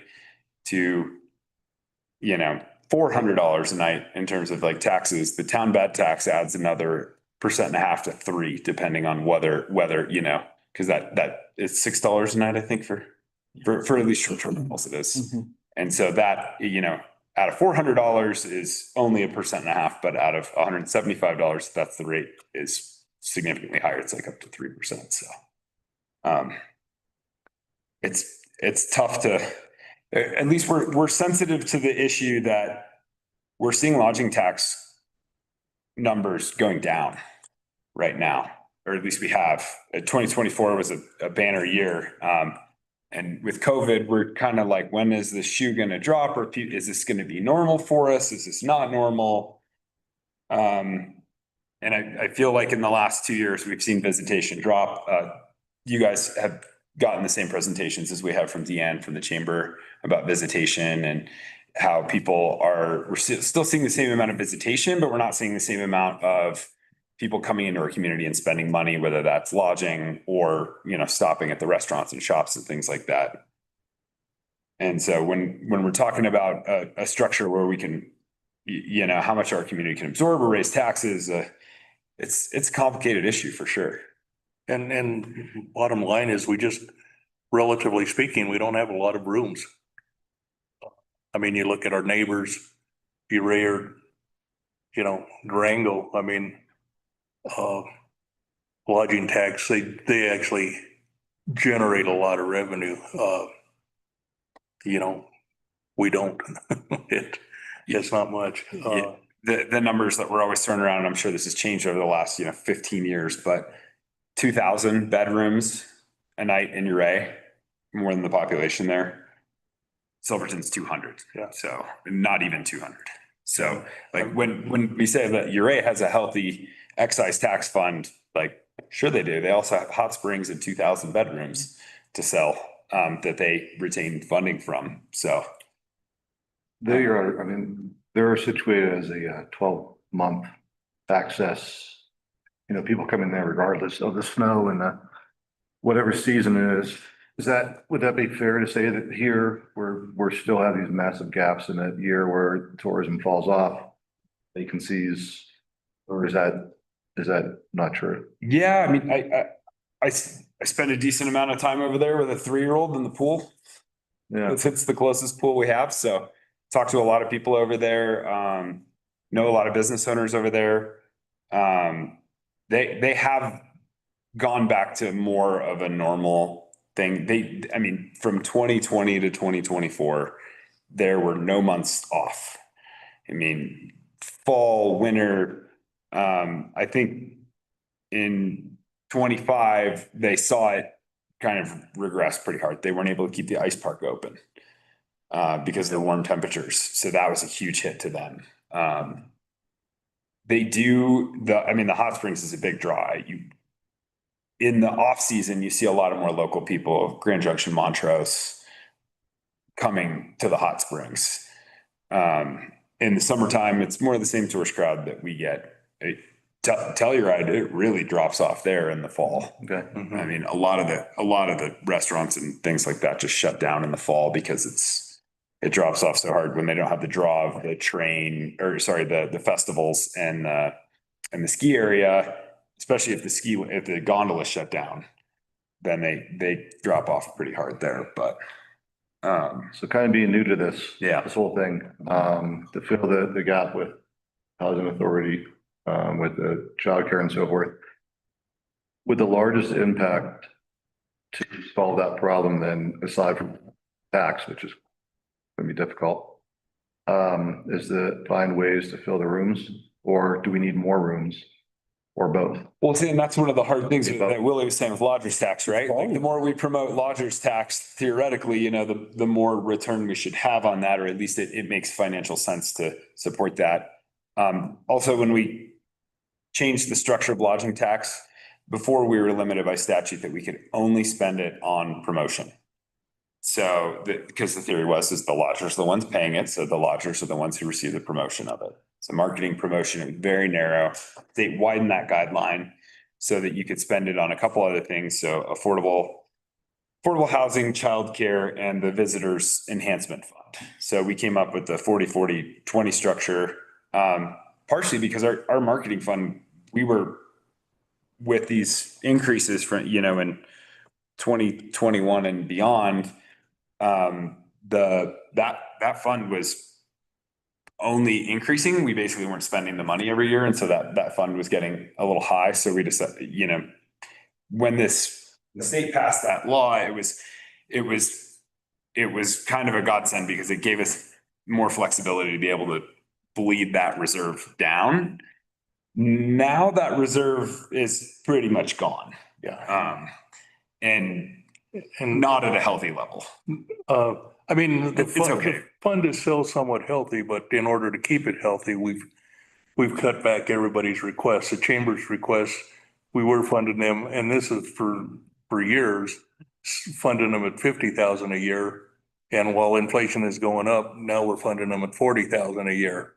Speaker 2: to, $400 a night in terms of like taxes, the town bed tax adds another 1.5% to 3%, depending on whether, because that is $6 a night, I think for at least short-term rentals it is. And so that, out of $400 is only 1.5%, but out of $175, that's the rate is significantly higher. It's like up to 3%. So, it's tough to, at least we're sensitive to the issue that we're seeing lodging tax numbers going down right now, or at least we have. 2024 was a banner year. And with COVID, we're kind of like, when is the shoe going to drop? Or is this going to be normal for us? Is this not normal? And I feel like in the last 2 years, we've seen visitation drop. You guys have gotten the same presentations as we have from Deanne from the chamber about visitation and how we're still seeing the same amount of visitation, but we're not seeing the same amount of people coming into our community and spending money, whether that's lodging or, stopping at the restaurants and shops and things like that. And so when we're talking about a structure where we can, how much our community can absorb or raise taxes, it's a complicated issue for sure.
Speaker 5: And bottom line is, we just, relatively speaking, we don't have a lot of rooms. I mean, you look at our neighbors, Uray, Durango, I mean, lodging tax, they actually generate a lot of revenue. We don't. It's not much.
Speaker 2: The numbers that we're always throwing around, and I'm sure this has changed over the last 15 years, but 2,000 bedrooms a night in Uray, more than the population there. Silverton's 200.
Speaker 5: Yeah.
Speaker 2: So not even 200. So like when we say that Uray has a healthy excise tax fund, like sure they do. They also have hot springs and 2,000 bedrooms to sell that they retain funding from. So
Speaker 4: they're situated as a 12-month access. People come in there regardless of the snow and whatever season it is. Would that be fair to say that here we're still have these massive gaps in that year where tourism falls off, vacancies, or is that not true?
Speaker 2: Yeah, I mean, I spend a decent amount of time over there with a 3-year-old in the pool.
Speaker 4: Yeah,
Speaker 2: It's the closest pool we have. So talk to a lot of people over there. Know a lot of business owners over there. They have gone back to more of a normal thing. From 2020 to 2024, there were no months off. I mean, fall, winter, I think in 25, they saw it kind of regress pretty hard. They weren't able to keep the ice park open because of the warm temperatures. So that was a huge hit to them. They do the hot springs is a big draw. In the off season, you see a lot of more local people, Grand Junction, Montrose, coming to the hot springs. In the summertime, it's more of the same tourist crowd that we get. Telluride, it really drops off there in the fall.
Speaker 4: Okay.
Speaker 2: I mean, a lot of the restaurants and things like that just shut down in the fall because it drops off so hard when they don't have the draw of the the festivals and the ski area, especially if the gondola shut down, then they drop off pretty hard there. But
Speaker 4: So kind of being new to this.
Speaker 2: Yeah.
Speaker 4: This whole thing, to fill the gap with housing authority, with the childcare and so forth. With the largest impact to solve that problem, then aside from tax, which is gonna be difficult, is to find ways to fill the rooms, or do we need more rooms? Or both?
Speaker 2: well, see, and that's one of the hard things that Willie was saying with lodgers tax, right? Like the more we promote lodgers tax, theoretically, the more return we should have on that, or at least it makes financial sense to support that. Also, when we changed the structure of lodging tax, before we were limited by statute that we could only spend it on promotion. So, because the theory is the lodgers are the ones paying it, so the lodgers are the ones who receive the promotion of it. So marketing promotion, very narrow. They widened that guideline so that you could spend it on a couple other things. So affordable housing, childcare, and the visitors enhancement fund. So we came up with the 40-40-20 structure, partially because our marketing fund, we were with these increases from, in 2021 and beyond, that fund was only increasing. We basically weren't spending the money every year. And so that fund was getting a little high. So we decided, when the state passed that law, it was kind of a godsend because it gave us more flexibility to be able to bleed that reserve down. Now that reserve is pretty much gone.
Speaker 5: Yeah.
Speaker 2: And not at a healthy level.
Speaker 5: I mean,
Speaker 2: It's okay.
Speaker 5: the fund is still somewhat healthy, but in order to keep it healthy, we've cut back everybody's requests. The chamber's requests, we were funding them, and this is for years, funding them at 50,000 a year. And while inflation is going up, now we're funding them at 40,000 a year.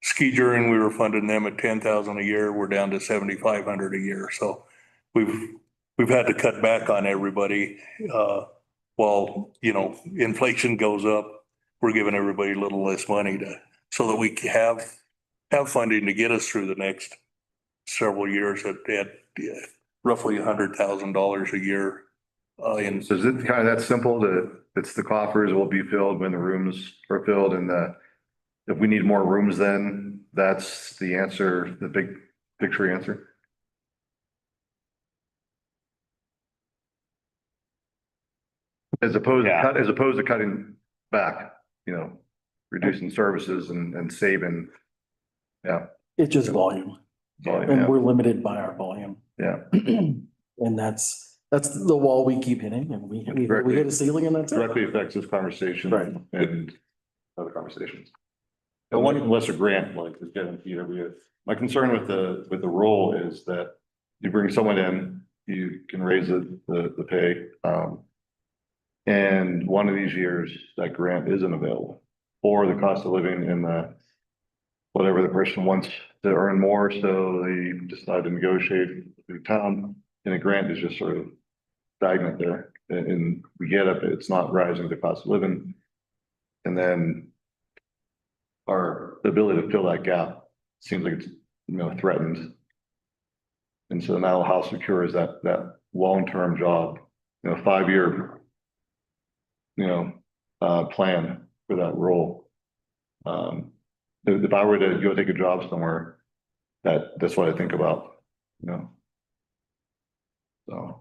Speaker 5: Ski touring, we were funding them at 10,000 a year. We're down to 7,500 a year. So we've had to cut back on everybody. While, inflation goes up, we're giving everybody a little less money so that we can have funding to get us through the next several years at roughly $100,000 a year.
Speaker 4: So is it kind of that simple it's the coffers will be filled when the rooms are filled, and if we need more rooms, then that's the answer, the big picture answer? As opposed to cutting back, reducing services and saving. Yeah.
Speaker 1: It's just volume, and
Speaker 4: Yeah.
Speaker 1: we're limited by our volume.
Speaker 4: Yeah.
Speaker 1: And that's the wall we keep hitting, and we hit a ceiling, and that's it.
Speaker 4: Directly affects this conversation.
Speaker 1: Right.
Speaker 4: And other conversations. And one unless a grant like is getting, my concern with the role is that you bring someone in, you can raise the pay. And one of these years that grant isn't available, or the cost of living in whatever the person wants to earn more, so they decide to negotiate with the town, and a grant is just sort of stagnant there. And we get it, it's not rising the cost of living. And then our ability to fill that gap seems like it's threatened. And so now how secure is that long-term job, 5-year plan for that role. If I were to go take a job somewhere, that's what I think about, So.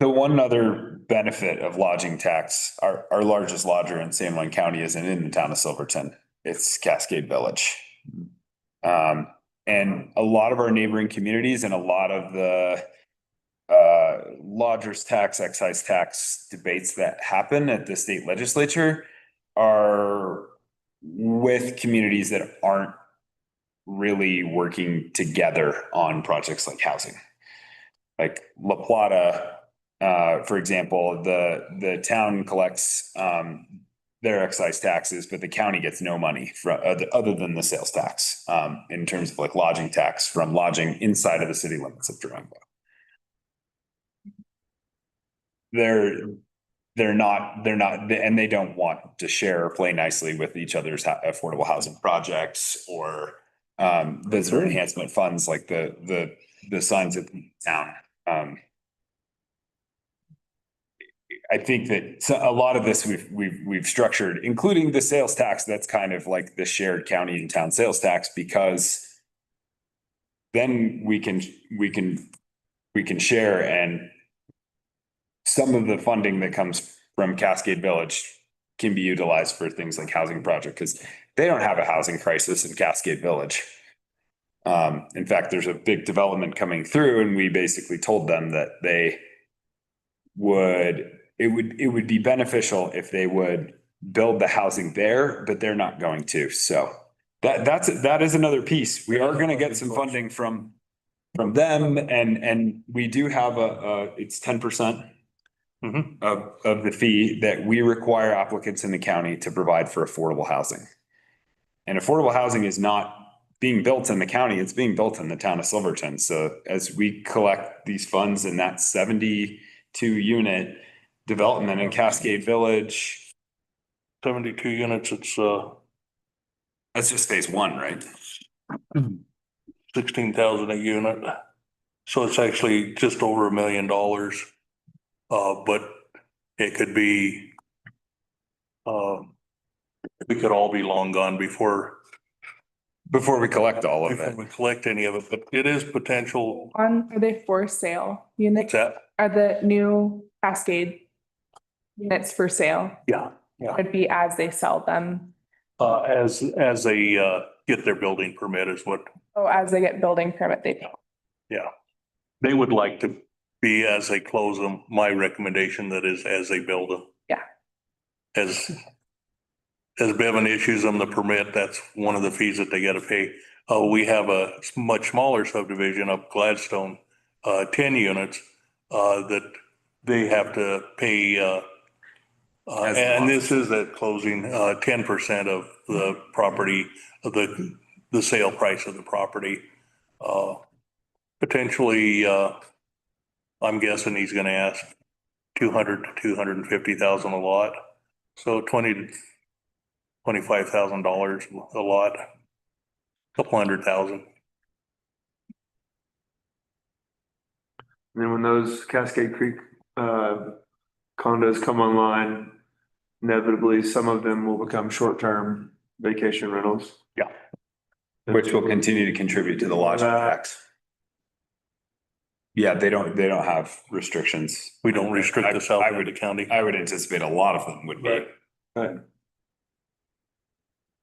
Speaker 2: The one other benefit of lodging tax, our largest lodger in San Juan County isn't in the town of Silverton. It's Cascade Village. And a lot of our neighboring communities and a lot of the lodgers tax, excise tax debates that happen at the state legislature are with communities that aren't really working together on projects like housing. Like La Plata, for example, the town collects their excise taxes, but the county gets no money from other than the sales tax in terms of like lodging tax from lodging inside of the city limits of Durango. They're not, and they don't want to share or play nicely with each other's affordable housing projects or visitor enhancement funds like the signs of the town. I think that a lot of this we've structured, including the sales tax, that's kind of like the shared county and town sales tax, because then we can share, and some of the funding that comes from Cascade Village can be utilized for things like housing project, because they don't have a housing crisis in Cascade Village. In fact, there's a big development coming through, and we basically told them that it would be beneficial if they would build the housing there, but they're not going to. So that is another piece. We are going to get some funding from them, and we do have it's 10% of the fee that we require applicants in the county to provide for affordable housing. And affordable housing is not being built in the county, it's being built in the town of Silverton. So as we collect these funds in that 72 unit development in Cascade Village.
Speaker 5: 72 units, it's
Speaker 2: That's just phase one, right?
Speaker 5: 16,000 a unit. So it's actually just over $1 million. But it could be, we could all be long gone before
Speaker 2: we collect all of it.
Speaker 5: we collect any of it, but it is potential.
Speaker 3: Are they for sale units?
Speaker 5: That,
Speaker 3: Are the new Cascade units for sale?
Speaker 5: yeah,
Speaker 3: Would be as they sell them.
Speaker 5: as they get their building permit is what,
Speaker 3: Oh, as they get building permit, they.
Speaker 5: they would like to be as they close them. My recommendation that is as they build them.
Speaker 3: Yeah.
Speaker 5: As Bevan issues them the permit, that's one of the fees that they gotta pay. We have a much smaller subdivision up Gladstone, 10 units, that they have to pay, and this is at closing, 10% of the property, of the sale price of the property. Potentially, I'm guessing he's gonna ask 200 to 250,000 a lot. So $25,000 a lot, couple $100,000.
Speaker 9: And then when those Cascade Creek condos come online, inevitably some of them will become short-term vacation rentals.
Speaker 5: Yeah.
Speaker 2: Which will continue to contribute to the lodging tax. Yeah, they don't have restrictions.
Speaker 5: We don't restrict the south end of the county.
Speaker 2: I would anticipate a lot of them would be.
Speaker 9: Right.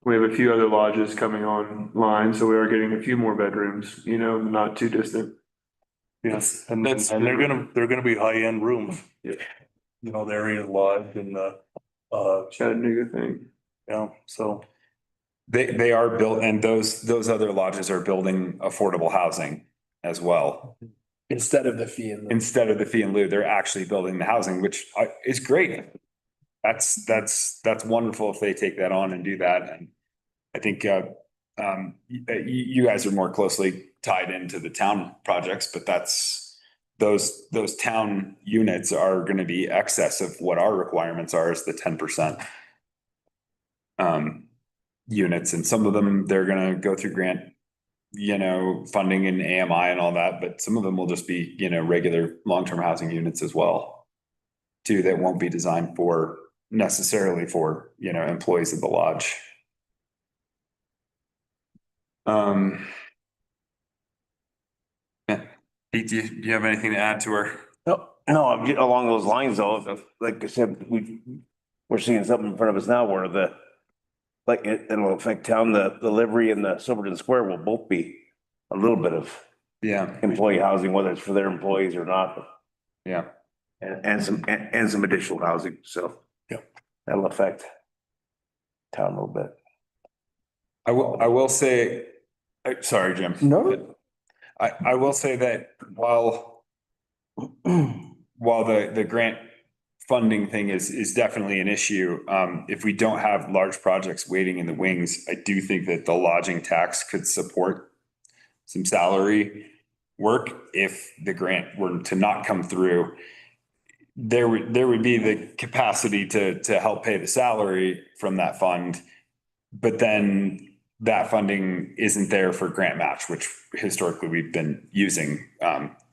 Speaker 9: We have a few other lodges coming online, so we are getting a few more bedrooms, not too distant.
Speaker 5: Yes, and they're gonna be high-end rooms.
Speaker 9: Yeah.
Speaker 5: The area lodge and the,
Speaker 9: Chattanooga thing.
Speaker 5: so.
Speaker 2: They are built, and those other lodges are building affordable housing as well.
Speaker 1: Instead of the fee in
Speaker 2: Instead of the fee in lieu, they're actually building the housing, which is great. That's wonderful if they take that on and do that. And I think you guys are more closely tied into the town projects, but those town units are going to be excess of what our requirements are, is the 10% units. And some of them, they're going to go through grant, funding and AMI and all that, but some of them will just be, regular long-term housing units as well, too, that won't be designed necessarily for, employees of the lodge. Pete, do you have anything to add to her?
Speaker 1: Nope.
Speaker 10: No, along those lines though, like I said, we're seeing something in front of us now where it'll affect town, the livery and the Silverton Square will both be a little bit of
Speaker 2: Yeah,
Speaker 10: employee housing, whether it's for their employees or not,
Speaker 2: yeah.
Speaker 10: and some additional housing, so.
Speaker 5: Yeah.
Speaker 10: That'll affect town a little bit.
Speaker 2: I will say, sorry, Jim.
Speaker 1: No.
Speaker 2: I will say that while the grant funding thing is definitely an issue, if we don't have large projects waiting in the wings, I do think that the lodging tax could support some salary work if the grant were to not come through. There would be the capacity to help pay the salary from that fund, but then that funding isn't there for grant match, which historically we've been using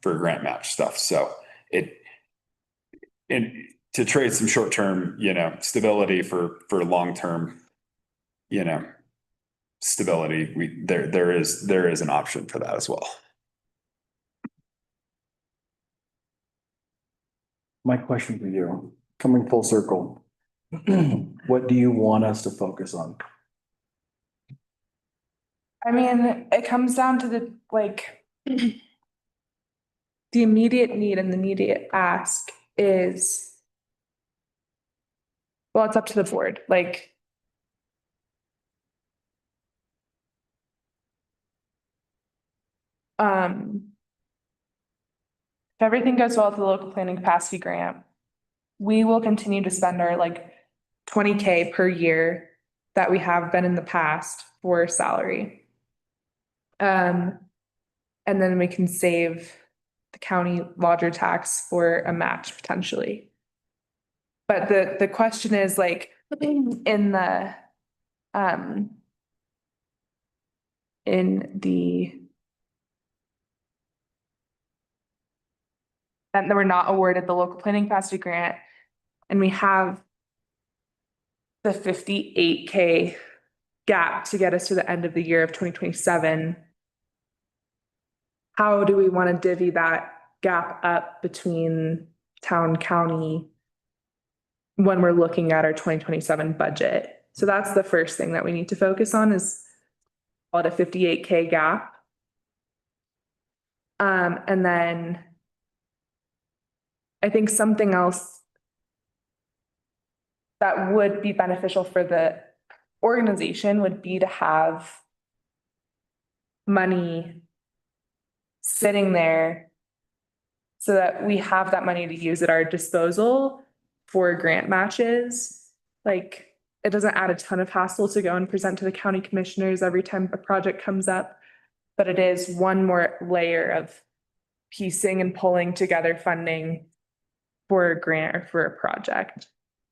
Speaker 2: for grant match stuff. So to trade some short-term, stability for long-term, stability, there is an option for that as well.
Speaker 1: My question for you, coming full circle, what do you want us to focus on?
Speaker 3: I mean, it comes down to the the immediate need and the immediate ask is, well, it's up to the board, if everything goes well with the local planning capacity grant, we will continue to spend our 20K per year that we have been in the past for salary. And then we can save the county lodger tax for a match potentially. But the question is in the that we're not awarded the local planning capacity grant, and we have the 58K gap to get us to the end of the year of 2027. How do we want to divvy that gap up between town, county when we're looking at our 2027 budget? So that's the first thing that we need to focus on is about a 58K gap. And then I think something else that would be beneficial for the organization would be to have money sitting there so that we have that money to use at our disposal for grant matches. It doesn't add a ton of hassle to go and present to the county commissioners every time a project comes up, but it is one more layer of piecing and pulling together funding for a grant or for a project.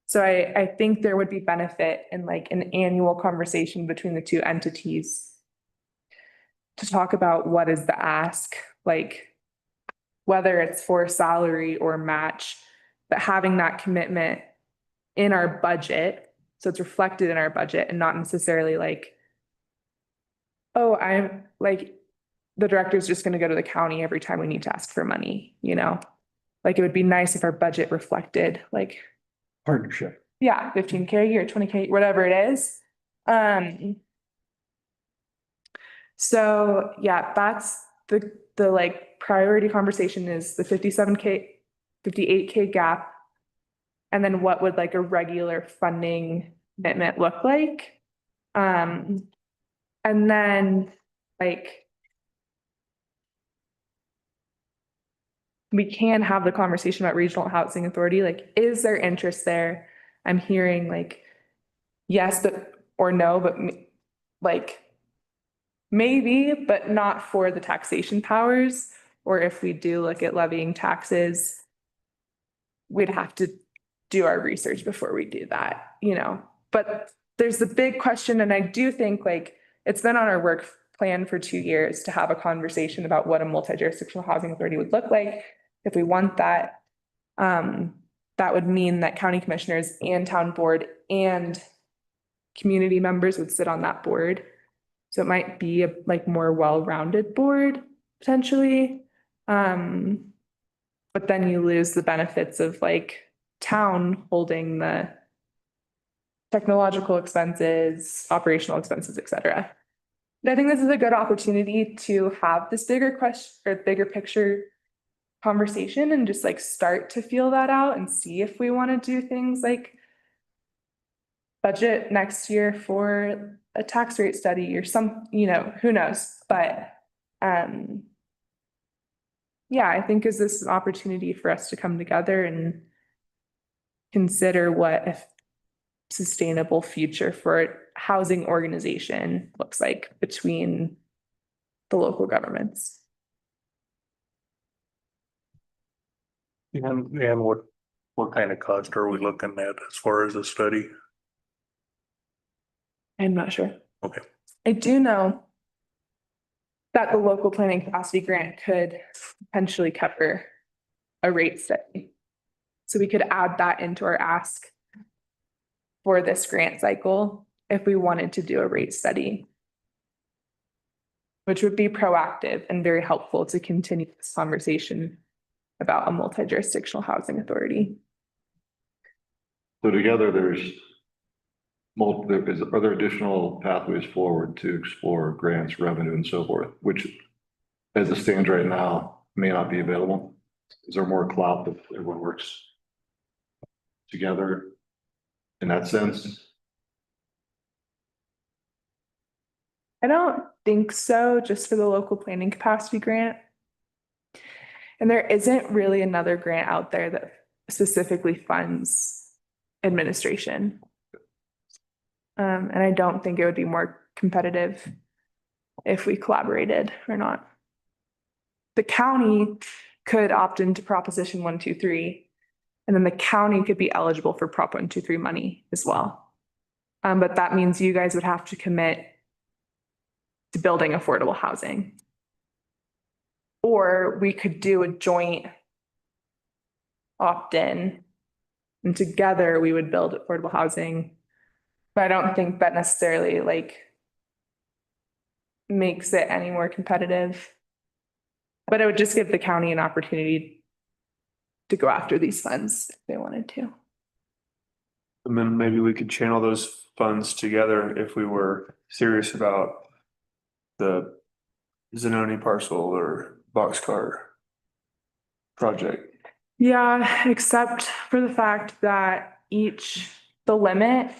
Speaker 3: So I think there would be benefit in an annual conversation between the two entities to talk about what is the ask, whether it's for salary or match, but having that commitment in our budget. So it's reflected in our budget and not necessarily oh, I'm the director's just going to go to the county every time we need to ask for money, it would be nice if our budget reflected
Speaker 1: Partnership.
Speaker 3: yeah, 15K a year, 20K, whatever it is. So yeah, that's the priority conversation is the 57K, 58K gap. And then what would a regular funding commitment look like? And then we can have the conversation about regional housing authority. Is there interest there? I'm hearing yes, but or no, but maybe, but not for the taxation powers. Or if we do look at levying taxes, we'd have to do our research before we do that, But there's the big question, and I do think it's been on our work plan for 2 years to have a conversation about what a multi-jurisdictional housing authority would look like. If we want that, that would mean that county commissioners and town board and community members would sit on that board. So it might be a more well-rounded board potentially. But then you lose the benefits of like town holding the technological expenses, operational expenses, et cetera. But I think this is a good opportunity to have this bigger question or bigger picture conversation and just like start to feel that out and see if we want to do things like budget next year for a tax rate study or some, who knows, but yeah, I think is this an opportunity for us to come together and consider what a sustainable future for housing organization looks like between the local governments.
Speaker 5: And what kind of cost are we looking at as far as the study?
Speaker 3: I'm not sure.
Speaker 5: Okay.
Speaker 3: I do know that the local planning capacity grant could potentially cover a rate study. So we could add that into our ask for this grant cycle if we wanted to do a rate study, which would be proactive and very helpful to continue this conversation about a multi-jurisdictional housing authority.
Speaker 4: So together, are there additional pathways forward to explore grants, revenue, and so forth, which as it stands right now, may not be available? Is there more clout if everyone works together in that sense?
Speaker 3: I don't think so, just for the local planning capacity grant. And there isn't really another grant out there that specifically funds administration. And I don't think it would be more competitive if we collaborated or not. The county could opt into Proposition 123, and then the county could be eligible for Prop 123 money as well. But that means you guys would have to commit to building affordable housing. Or we could do a joint opt-in, and together we would build affordable housing. But I don't think that necessarily like makes it any more competitive. But it would just give the county an opportunity to go after these funds if they wanted to.
Speaker 9: And then maybe we could channel those funds together if we were serious about the Zanoni parcel or boxcar project.
Speaker 3: Yeah, except for the fact that the limit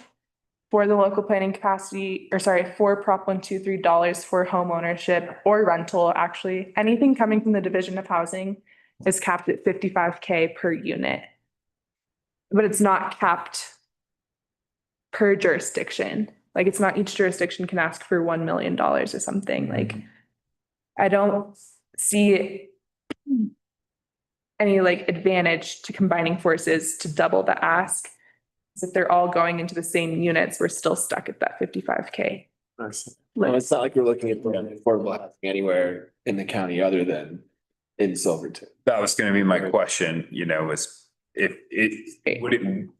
Speaker 3: for the local planning capacity, for Prop 123 dollars for home ownership or rental, actually, anything coming from the Division of Housing is capped at $55K per unit. But it's not capped per jurisdiction. Like it's not each jurisdiction can ask for $1 million or something. Like I don't see any like advantage to combining forces to double the ask. If they're all going into the same units, we're still stuck at that $55K.
Speaker 9: Nice.
Speaker 11: No, it's not like we're looking at affordable housing anywhere in the county other than in Silverton.
Speaker 2: That was gonna be my question, is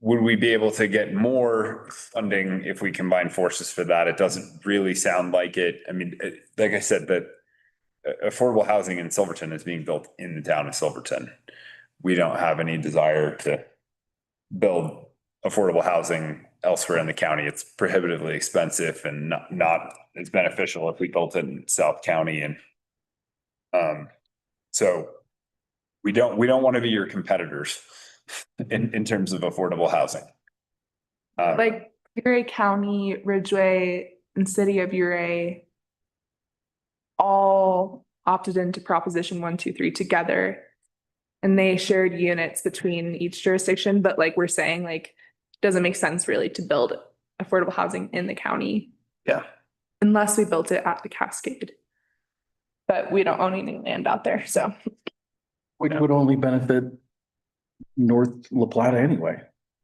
Speaker 2: would we be able to get more funding if we combine forces for that? It doesn't really sound like it. I mean, like I said, that affordable housing in Silverton is being built in the town of Silverton. We don't have any desire to build affordable housing elsewhere in the county. It's prohibitively expensive and not as beneficial if we built it in South County. And so we don't want to be your competitors in terms of affordable housing.
Speaker 3: Like Uray County, Ridgeway, and City of Uray all opted into Proposition 123 together. And they shared units between each jurisdiction, but like we're saying, like, doesn't make sense really to build affordable housing in the county.
Speaker 1: Yeah.
Speaker 3: Unless we built it at the Cascade. But we don't own any land out there, so.
Speaker 1: Which would only benefit North La Plata anyway,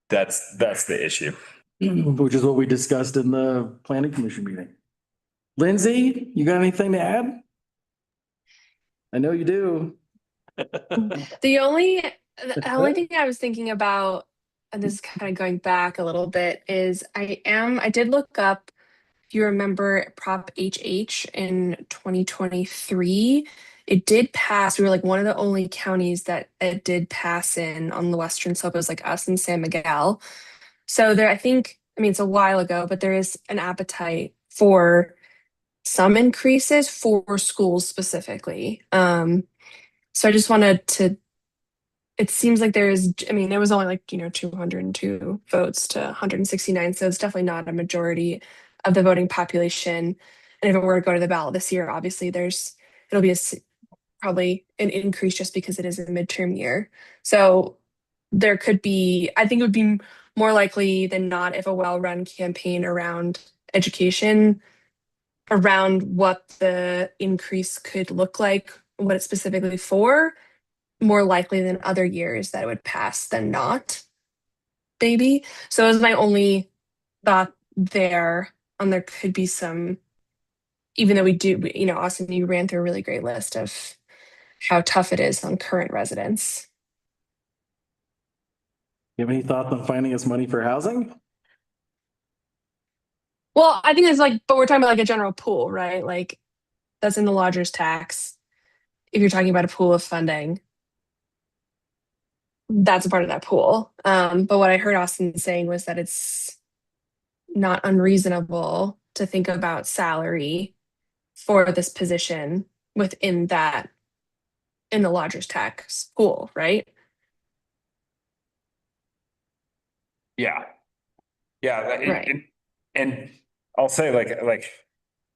Speaker 2: That's the issue.
Speaker 1: which is what we discussed in the planning commission meeting. Lindsay, you got anything to add? I know you do.
Speaker 8: The only thing I was thinking about, and this is kind of going back a little bit, is I did look up, if you remember Prop HH in 2023, it did pass. We were like one of the only counties that it did pass in on the western slope. It was like us and San Miguel. So there, I think, I mean, it's a while ago, but there is an appetite for some increases for schools specifically. So I just wanted to, it seems like there is, I mean, there was only like, 202 votes to 169. So it's definitely not a majority of the voting population. And if it were to go to the ballot this year, obviously it'll be probably an increase just because it is a midterm year. So there could be, I think it would be more likely than not if a well-run campaign around education, around what the increase could look like, what it's specifically for, more likely than other years that it would pass than not, maybe. So it was my only thought there. There could be some, even though we do, Austin, you ran through a really great list of how tough it is on current residents.
Speaker 1: You have any thoughts on finding us money for housing?
Speaker 8: Well, I think it's like, but we're talking about like a general pool, right? Like that's in the lodger's tax. If you're talking about a pool of funding, that's a part of that pool. But what I heard Austin saying was that it's not unreasonable to think about salary for this position within that, in the lodger's tax pool, right?
Speaker 2: Yeah. Yeah.
Speaker 8: Right.
Speaker 2: And I'll say like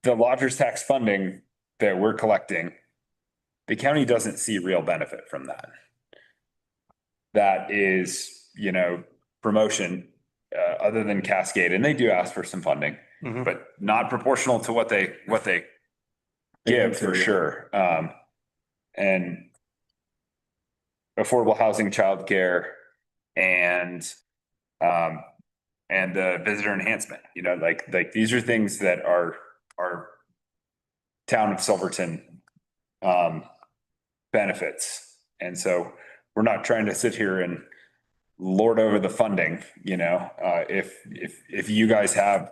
Speaker 2: the lodger's tax funding that we're collecting, the county doesn't see real benefit from that. That is, promotion, other than Cascade, and they do ask for some funding, but not proportional to what they give for sure. And affordable housing, childcare, and the visitor enhancement, like these are things that are town of Silverton benefits. And so we're not trying to sit here and lord over the funding, if you guys have,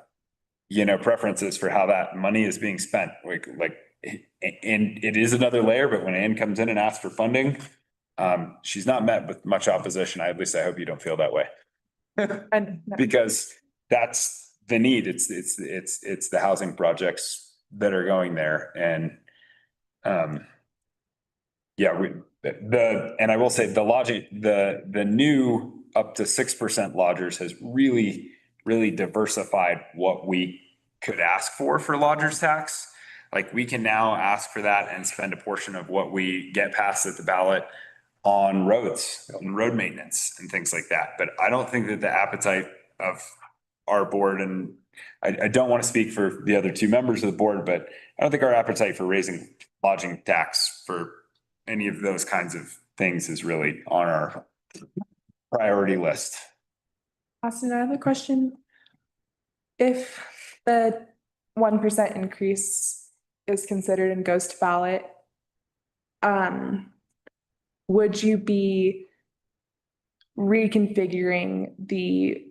Speaker 2: preferences for how that money is being spent, and it is another layer, but when Ann comes in and asks for funding, she's not met with much opposition. At least I hope you don't feel that way. Because that's the need. It's the housing projects that are going there. And and I will say the new up to 6% lodgers has really diversified what we could ask for lodgers tax. Like we can now ask for that and spend a portion of what we get passed at the ballot on roads and road maintenance and things like that. But I don't think that the appetite of our board, and I don't want to speak for the other two members of the board, but I don't think our appetite for raising lodging tax for any of those kinds of things is really on our priority list.
Speaker 3: Austin, I have a question. If the 1% increase is considered and goes to ballot, would you be reconfiguring the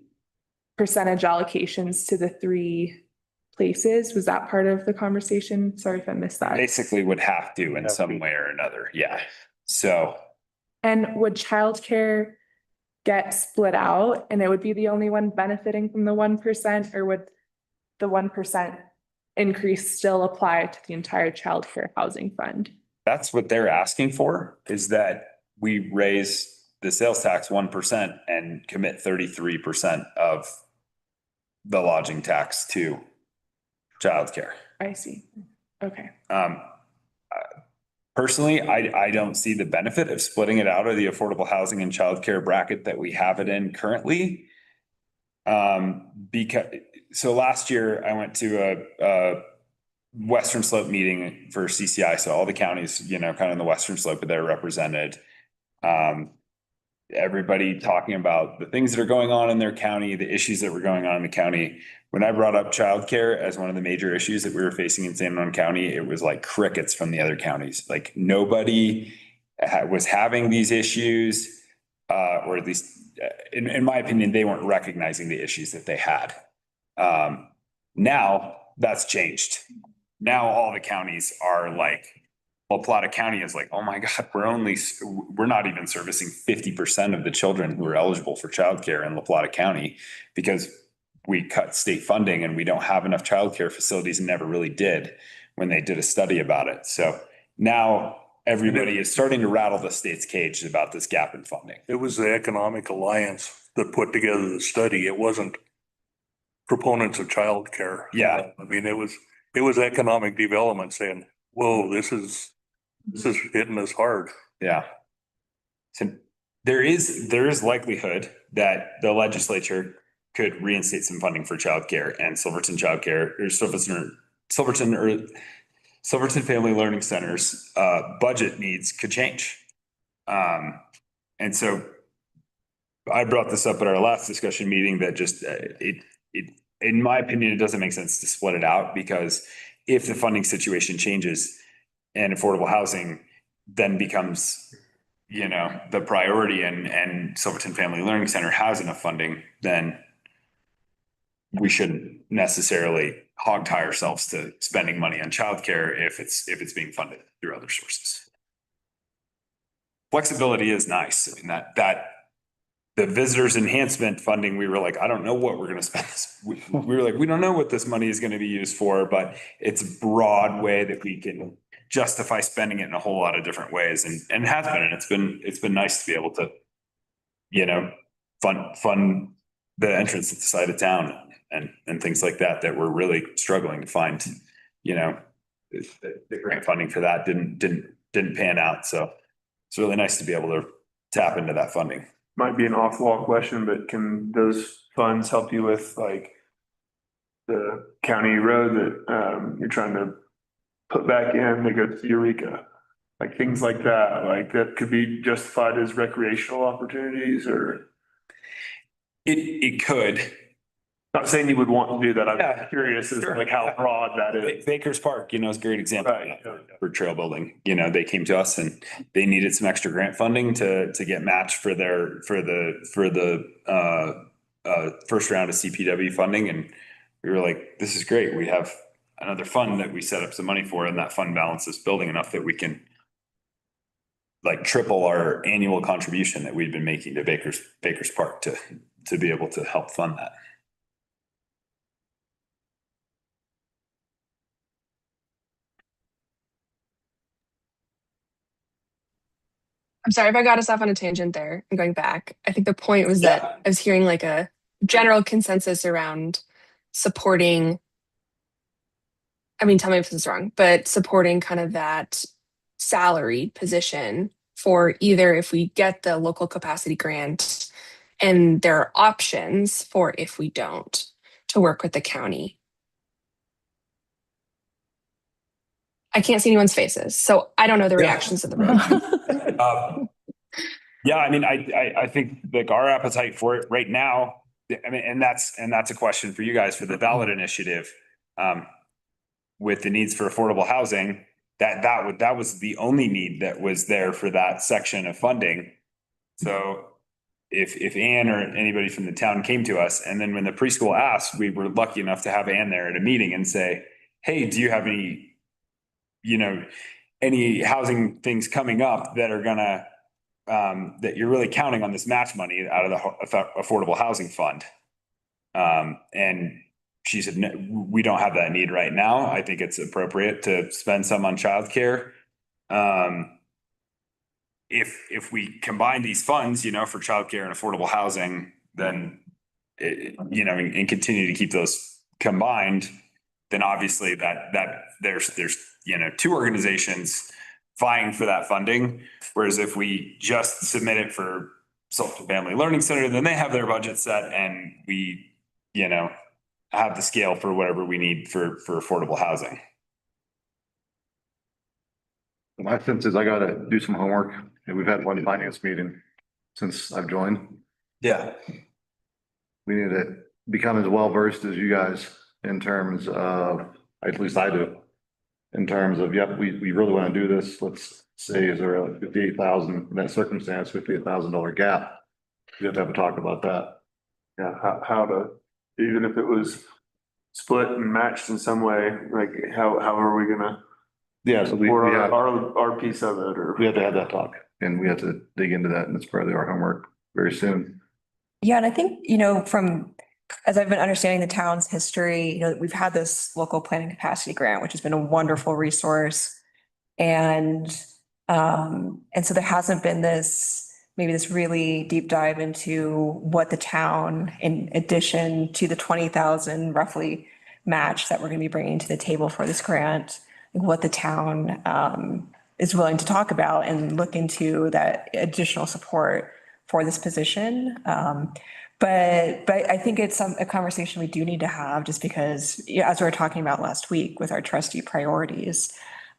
Speaker 3: percentage allocations to the 3 places? Was that part of the conversation? Sorry if I missed that.
Speaker 2: Basically would have to in some way or another. Yeah. So.
Speaker 3: And would childcare get split out and it would be the only one benefiting from the 1%, or would the 1% increase still apply to the entire childcare housing fund?
Speaker 2: That's what they're asking for, is that we raise the sales tax 1% and commit 33% of the lodging tax to childcare.
Speaker 3: I see. Okay.
Speaker 2: Personally, I don't see the benefit of splitting it out of the affordable housing and childcare bracket that we have it in currently. So last year I went to a Western Slope meeting for CCI. So all the counties, kind of in the Western Slope, they're represented. Everybody talking about the things that are going on in their county, the issues that were going on in the county. When I brought up childcare as one of the major issues that we were facing in San Juan County, it was like crickets from the other counties. Like nobody was having these issues, or at least in my opinion, they weren't recognizing the issues that they had. Now that's changed. Now all the counties are like La Plata County is like, oh my God, we're not even servicing 50% of the children who are eligible for childcare in La Plata County because we cut state funding and we don't have enough childcare facilities and never really did when they did a study about it. So now everybody is starting to rattle the state's cage about this gap in funding.
Speaker 5: It was the Economic Alliance that put together the study. It wasn't proponents of childcare.
Speaker 2: Yeah.
Speaker 5: I mean, it was economic development saying, whoa, this is hitting us hard.
Speaker 2: Yeah. So there is likelihood that the legislature could reinstate some funding for childcare and Silverton childcare or Silverton Family Learning Center's budget needs could change. And so I brought this up at our last discussion meeting that just in my opinion, it doesn't make sense to split it out because if the funding situation changes and affordable housing then becomes, the priority and Silverton Family Learning Center has enough funding, then we shouldn't necessarily hog tie ourselves to spending money on childcare if it's being funded through other sources. Flexibility is nice. I mean, that the visitors enhancement funding, we were like, I don't know what we're going to spend this. We were like, we don't know what this money is going to be used for, but it's a broad way that we can justify spending it in a whole lot of different ways. And it has been, and it's been nice to be able to, fund the entrance at the side of town and things like that we're really struggling to find, the grant funding for that didn't pan out. So it's really nice to be able to tap into that funding.
Speaker 9: Might be an off-the-wall question, but can those funds help you with like the county road that you're trying to put back in to go to Eureka? Like things like that could be justified as recreational opportunities or?
Speaker 2: It could.
Speaker 9: Not saying you would want to do that. I'm
Speaker 2: Yeah,
Speaker 9: curious as to
Speaker 2: sure.
Speaker 9: like how broad that is.
Speaker 2: Baker's Park, is a great example of
Speaker 9: Right.
Speaker 2: that for trail building. They came to us and they needed some extra grant funding to get matched for the first round of CPW funding. And we were like, this is great. We have another fund that we set up some money for, and that fund balance is building enough that we can like triple our annual contribution that we've been making to Baker's Park to be able to help fund that.
Speaker 8: I'm sorry if I got us off on a tangent there and going back. I think the point was that I was hearing like a general consensus around supporting, I mean, tell me if this is wrong, but supporting kind of that salary position for either if we get the local capacity grant and there are options for if we don't to work with the county. I can't see anyone's faces, so I don't know the reactions of the room.
Speaker 2: Yeah, I mean, I think like our appetite for it right now, I mean, and that's a question for you guys for the ballot initiative. With the needs for affordable housing, that was the only need that was there for that section of funding. So if Ann or anybody from the town came to us, and then when the preschool asked, we were lucky enough to have Ann there at a meeting and say, hey, do you have any housing things coming up that are gonna, that you're really counting on this match money out of the affordable housing fund? And she said, no, we don't have that need right now. I think it's appropriate to spend some on childcare. If we combine these funds, for childcare and affordable housing, then, and continue to keep those combined, then obviously that there's two organizations vying for that funding. Whereas if we just submit it for Silverton Family Learning Center, then they have their budget set and we, have the scale for whatever we need for affordable housing.
Speaker 4: My sense is I gotta do some homework, and we've had one finance meeting since I've joined.
Speaker 2: Yeah.
Speaker 4: We need to become as well versed as you guys in terms of, at least I do. In terms of, yep, we really want to do this. Let's say, is there a 58,000 in that circumstance, $58,000 gap? We have to have a talk about that.
Speaker 9: Yeah, how to, even if it was split and matched in some way, like how are we gonna
Speaker 4: Yeah, so we
Speaker 9: Or
Speaker 4: have,
Speaker 9: our piece of it, or.
Speaker 4: we have to have that talk and we have to dig into that and it's part of our homework very soon.
Speaker 12: Yeah, and I think, as I've been understanding the town's history, we've had this local planning capacity grant, which has been a wonderful resource. And so there hasn't been maybe this really deep dive into what the town, in addition to the 20,000 roughly match that we're going to be bringing to the table for this grant, what the town is willing to talk about and look into that additional support for this position. But I think it's a conversation we do need to have, just because, as we were talking about last week with our trustee priorities,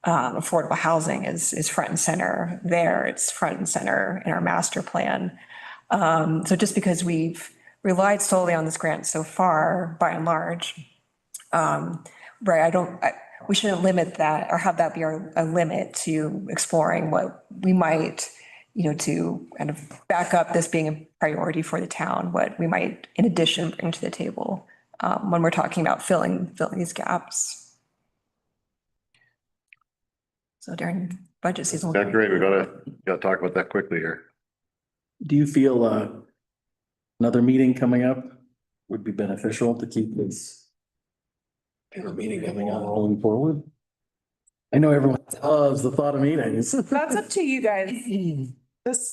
Speaker 12: affordable housing is front and center there. It's front and center in our master plan. So just because we've relied solely on this grant so far, by and large, right, we shouldn't limit that or have that be a limit to exploring what we might, to kind of back up this being a priority for the town, what we might in addition bring to the table when we're talking about filling these gaps. So during budget season.
Speaker 4: That's great. We gotta talk about that quickly here.
Speaker 1: Do you feel another meeting coming up would be beneficial to keep this meeting coming on rolling forward? I know everyone loves the thought of meetings.
Speaker 3: That's up to you guys.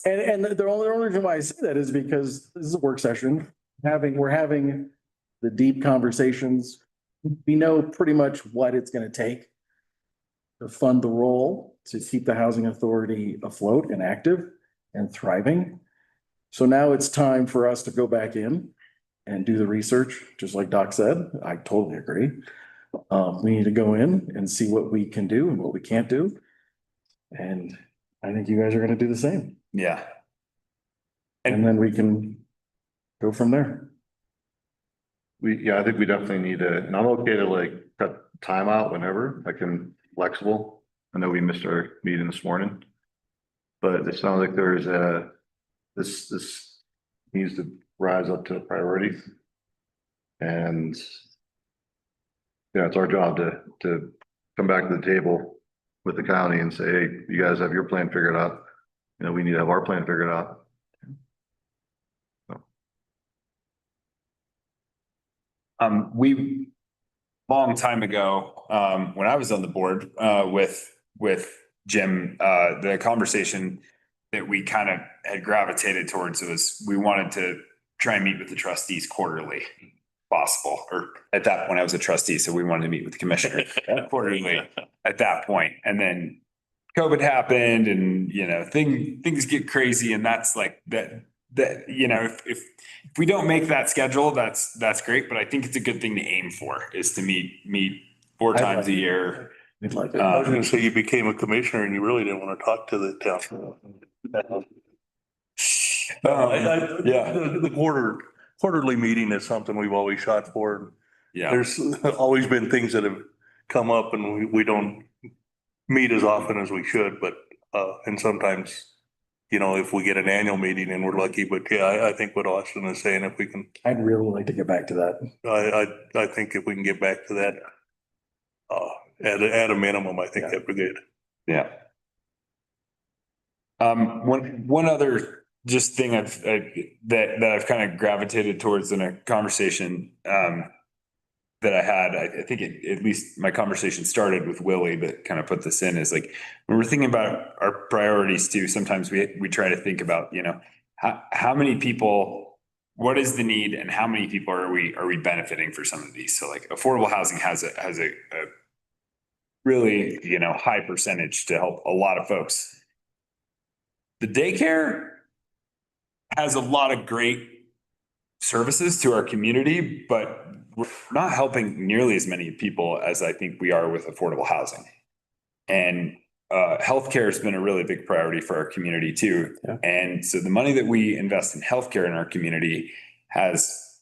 Speaker 1: And the only reason why I say that is because this is a work session. We're having the deep conversations. We know pretty much what it's gonna take to fund the role, to keep the housing authority afloat and active and thriving. So now it's time for us to go back in and do the research, just like Doc said. I totally agree. We need to go in and see what we can do and what we can't do. And I think you guys are gonna do the same.
Speaker 2: Yeah.
Speaker 1: And then we can go from there.
Speaker 4: I think we definitely need to, and I'm okay to cut time out whenever I can, flexible. I know we missed our meeting this morning. But it sounds like there's this needs to rise up to a priority. And yeah, it's our job to come back to the table with the county and say, hey, you guys have your plan figured out. We need to have our plan figured out.
Speaker 2: We long time ago, when I was on the board, with Jim, the conversation that we kind of had gravitated towards was we wanted to try and meet with the trustees quarterly, possible, or at that point I was a trustee, so we wanted to meet with the commissioner quarterly at that point. And then COVID happened and, things get crazy, and that's like that, if we don't make that schedule, that's great. But I think it's a good thing to aim for, is to meet 4 times a year.
Speaker 1: We'd like
Speaker 5: I was gonna say you became a commissioner and you really didn't want to talk to the town.
Speaker 2: Yeah.
Speaker 5: The quarterly meeting is something we've always shot for.
Speaker 2: Yeah.
Speaker 5: There's always been things that have come up and we don't meet as often as we should, but, and sometimes, if we get an annual meeting and we're lucky, but yeah, I think what Austin is saying, if we can,
Speaker 1: I'd really like to get back to that.
Speaker 5: I think if we can get back to that, at a minimum, I think that'd be good.
Speaker 2: Yeah. One other just thing that I've kind of gravitated towards in a conversation, that I had, I think at least my conversation started with Willie, but kind of put this in, is like, when we're thinking about our priorities too, sometimes we try to think about, how many people, what is the need, and how many people are we benefiting for some of these? So like affordable housing has a really, high percentage to help a lot of folks. The daycare has a lot of great services to our community, but we're not helping nearly as many people as I think we are with affordable housing. And healthcare has been a really big priority for our community too.
Speaker 1: Yeah.
Speaker 2: And so the money that we invest in healthcare in our community has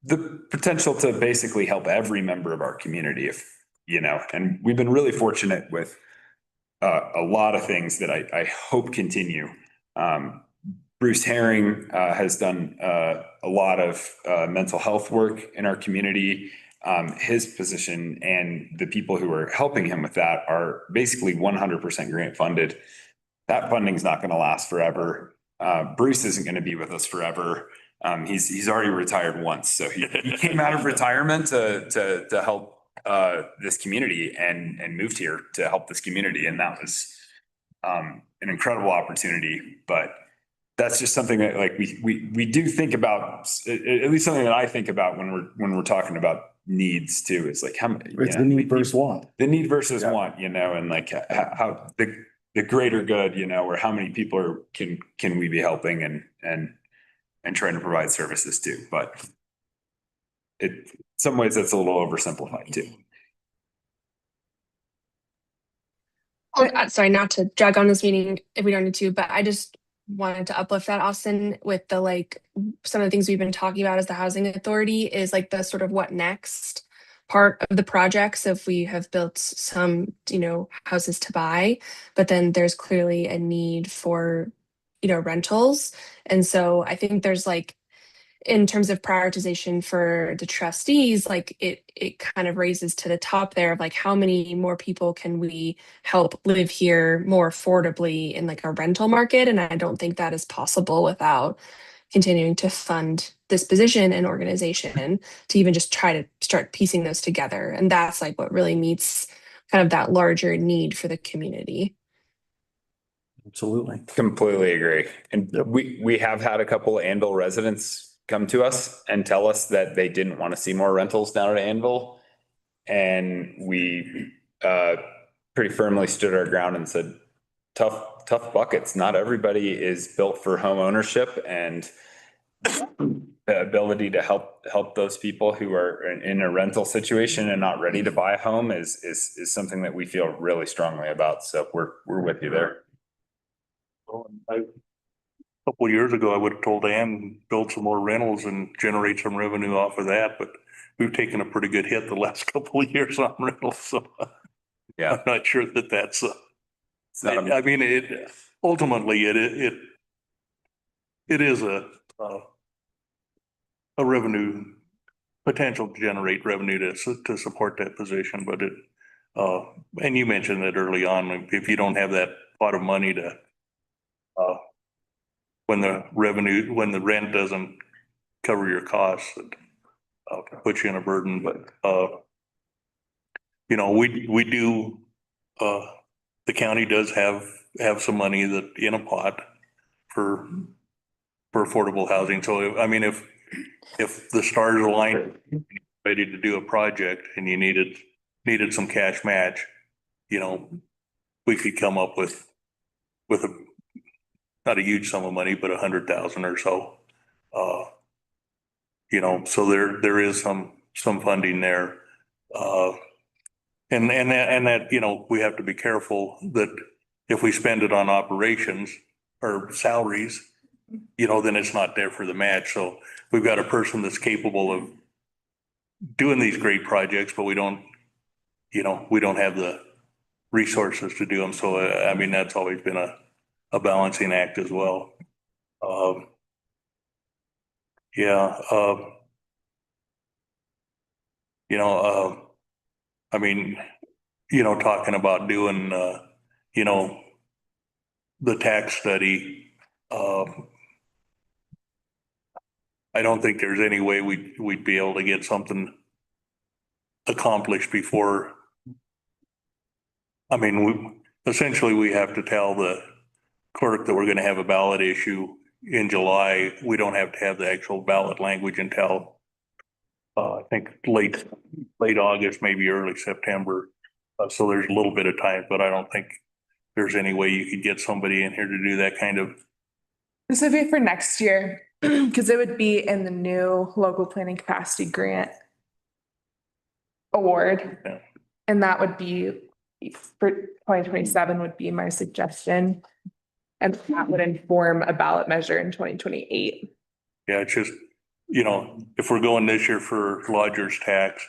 Speaker 2: the potential to basically help every member of our community, and we've been really fortunate with a lot of things that I hope continue. Bruce Herring has done a lot of mental health work in our community. his position and the people who are helping him with that are basically 100% grant funded. That funding's not going to last forever. Bruce isn't going to be with us forever. He's already retired once, so he came out of retirement to help this community and moved here to help this community, and that was an incredible opportunity. But that's just something that like we do think about, at least something that I think about when we're talking about needs too. It's like how many,
Speaker 1: It's the need versus want.
Speaker 2: the need versus want, and like how the greater good, or how many people can we be helping and trying to provide services to. But in some ways that's a little oversimplified too.
Speaker 8: Sorry, not to drag on this meeting if we don't need to, but I just wanted to uplift that, Austin, with the like some of the things we've been talking about as the housing authority is like the sort of what next part of the project. So if we have built some, houses to buy, but then there's clearly a need for, rentals. And so I think there's like, in terms of prioritization for the trustees, like it kind of raises to the top there of like how many more people can we help live here more affordably in like a rental market. And I don't think that is possible without continuing to fund this position and organization to even just try to start piecing those together. And that's like what really meets kind of that larger need for the community.
Speaker 1: Absolutely.
Speaker 2: Completely agree. And we have had a couple Anvil residents come to us and tell us that they didn't want to see more rentals down at Anvil. And we pretty firmly stood our ground and said, tough buckets. Not everybody is built for home ownership, and the ability to help those people who are in a rental situation and not ready to buy a home is something that we feel really strongly about. So we're with you there.
Speaker 5: A couple of years ago, I would have told Ann, build some more rentals and generate some revenue off of that, but we've taken a pretty good hit the last couple of years on rentals, so
Speaker 2: yeah,
Speaker 5: I'm not sure that that's
Speaker 2: I
Speaker 5: mean, it ultimately it is a revenue potential to generate revenue to support that position, but and you mentioned that early on, if you don't have that pot of money to when the rent doesn't cover your costs, it puts you in a burden. But we do the county does have some money that in a pot for affordable housing. So I mean, if the stars aligned, ready to do a project and you needed some cash match, we could come up with a not a huge sum of money, but 100,000 or so. So there is some funding there. And that, we have to be careful that if we spend it on operations or salaries, then it's not there for the match. So we've got a person that's capable of doing these great projects, but we don't have the resources to do them. So, I mean, that's always been a balancing act as well. I mean, talking about doing, the tax study, I don't think there's any way we'd be able to get something accomplished before. I mean, essentially we have to tell the clerk that we're going to have a ballot issue in July. We don't have to have the actual ballot language until I think late August, maybe early September. So there's a little bit of time, but I don't think there's any way you could get somebody in here to do that kind of.
Speaker 3: This would be for next year because it would be in the new local planning capacity grant award.
Speaker 5: Yeah.
Speaker 3: And that would be for 2027 would be my suggestion. And that would inform a ballot measure in 2028.
Speaker 5: Yeah, it's just, if we're going this year for lodger's tax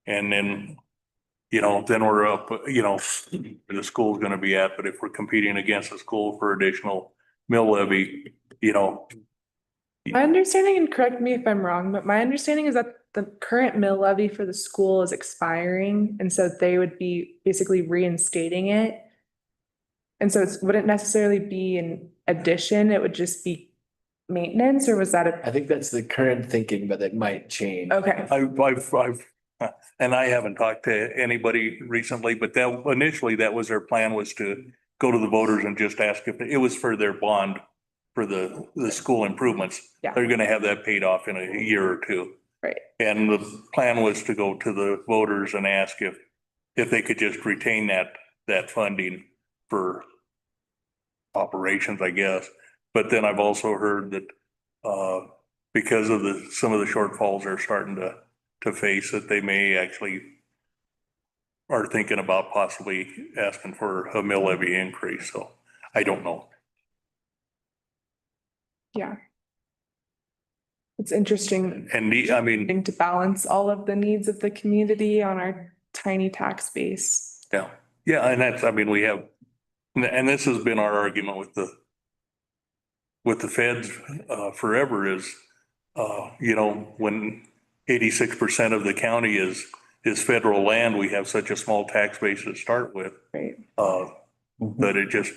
Speaker 5: and then, then we're up, where the school's gonna be at, but if we're competing against the school for additional mill levy,
Speaker 3: My understanding, and correct me if I'm wrong, but my understanding is that the current mill levy for the school is expiring, and so they would be basically reinstating it. And so it wouldn't necessarily be an addition, it would just be maintenance, or was that
Speaker 11: I think that's the current thinking, but it might change.
Speaker 3: okay,
Speaker 5: And I haven't talked to anybody recently, but that initially that was their plan, was to go to the voters and just ask if it was for their bond for the school improvements.
Speaker 3: Yeah.
Speaker 5: They're gonna have that paid off in a year or two.
Speaker 3: right,
Speaker 5: And the plan was to go to the voters and ask if they could just retain that funding for operations, I guess. But then I've also heard that, because of some of the shortfalls they're starting to face, that they may actually are thinking about possibly asking for a mill levy increase. So I don't know.
Speaker 3: yeah. It's interesting.
Speaker 5: And I mean,
Speaker 3: To balance all of the needs of the community on our tiny tax base.
Speaker 5: yeah, yeah, and that's, I mean, we have, and this has been our argument with the feds forever is, when 86% of the county is federal land, we have such a small tax base to start with.
Speaker 3: Right.
Speaker 5: That it just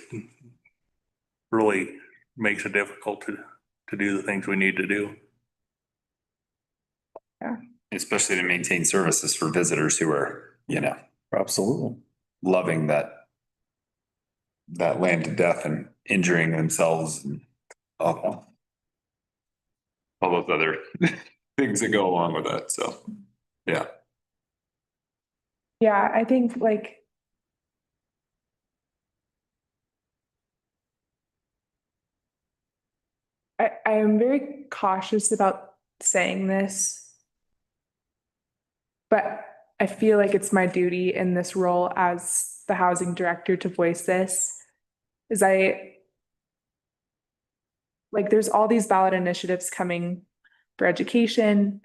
Speaker 5: really makes it difficult to do the things we need to do.
Speaker 2: Especially to maintain services for visitors who are,
Speaker 1: Absolutely.
Speaker 2: loving that land to death and injuring themselves and all those other things that go along with that. So, yeah.
Speaker 3: Yeah, I think like. I am very cautious about saying this. But I feel like it's my duty in this role as the housing director to voice this. There's all these ballot initiatives coming for education.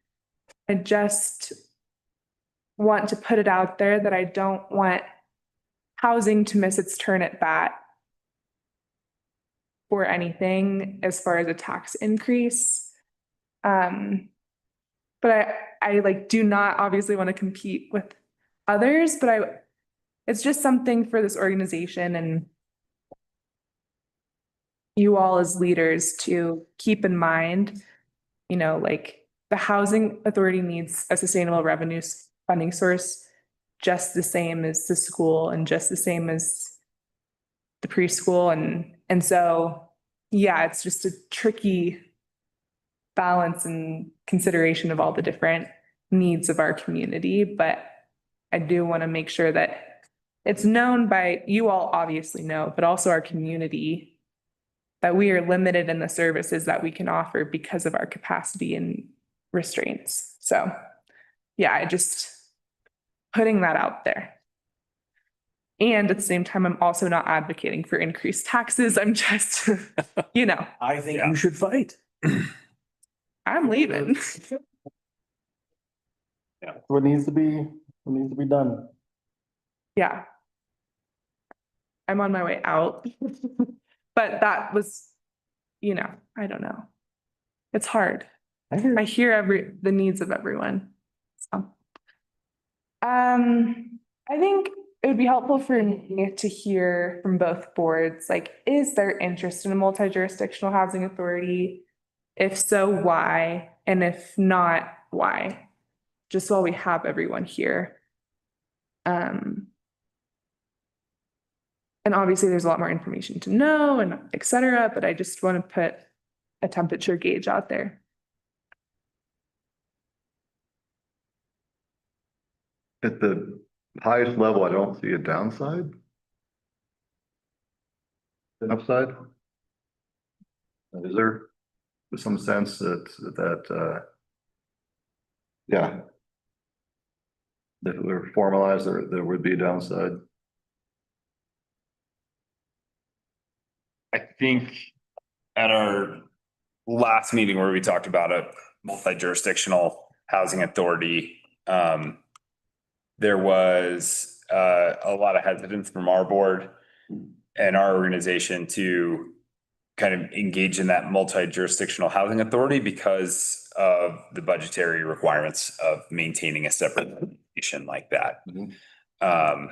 Speaker 3: I just want to put it out there that I don't want housing to miss its turn at bat for anything as far as a tax increase. But I do not obviously want to compete with others, but it's just something for this organization and you all as leaders to keep in mind, the housing authority needs a sustainable revenue funding source, just the same as the school and just the same as the preschool. And so, yeah, it's just a tricky balance and consideration of all the different needs of our community. But I do want to make sure that it's known by you all, obviously know, but also our community, that we are limited in the services that we can offer because of our capacity and restraints. So yeah, I just putting that out there. And at the same time, I'm also not advocating for increased taxes. I'm just,
Speaker 1: I think you should fight.
Speaker 3: I'm leaving.
Speaker 1: What needs to be done.
Speaker 3: Yeah. I'm on my way out. But that was, I don't know. It's hard. I hear the needs of everyone. So, I think it would be helpful for me to hear from both boards, is there interest in a multi-jurisdictional housing authority? If so, why? And if not, why? Just while we have everyone here. And obviously there's a lot more information to know and et cetera, but I just want to put a temperature gauge out there.
Speaker 4: At the highest level, I don't see a downside. An upside? Is there some sense that yeah, if it were formalized, there would be a downside?
Speaker 2: I think at our last meeting where we talked about a multi-jurisdictional housing authority, there was a lot of hesitance from our board and our organization to kind of engage in that multi-jurisdictional housing authority because of the budgetary requirements of maintaining a separate location like that. I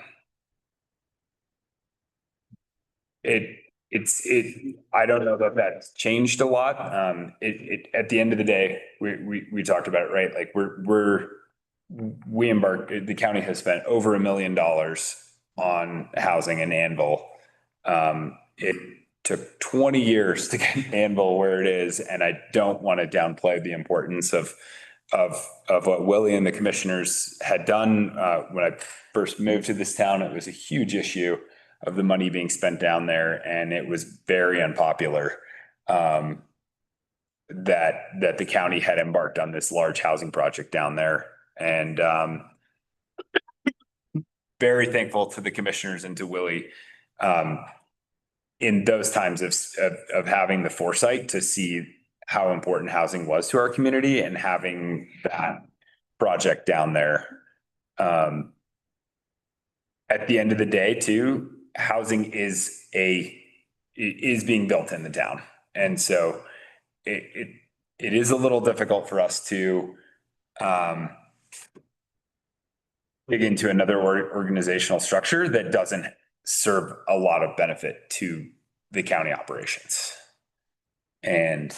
Speaker 2: don't know that that's changed a lot. At the end of the day, we talked about it, right? Like the county has spent over $1 million on housing in Anvil. It took 20 years to get Anvil where it is, and I don't want to downplay the importance of what Willie and the commissioners had done. When I first moved to this town, it was a huge issue of the money being spent down there, and it was very unpopular that the county had embarked on this large housing project down there. And very thankful to the commissioners and to Willie in those times of having the foresight to see how important housing was to our community and having that project down there. At the end of the day, too, housing is being built in the town. And so it is a little difficult for us to dig into another organizational structure that doesn't serve a lot of benefit to the county operations. And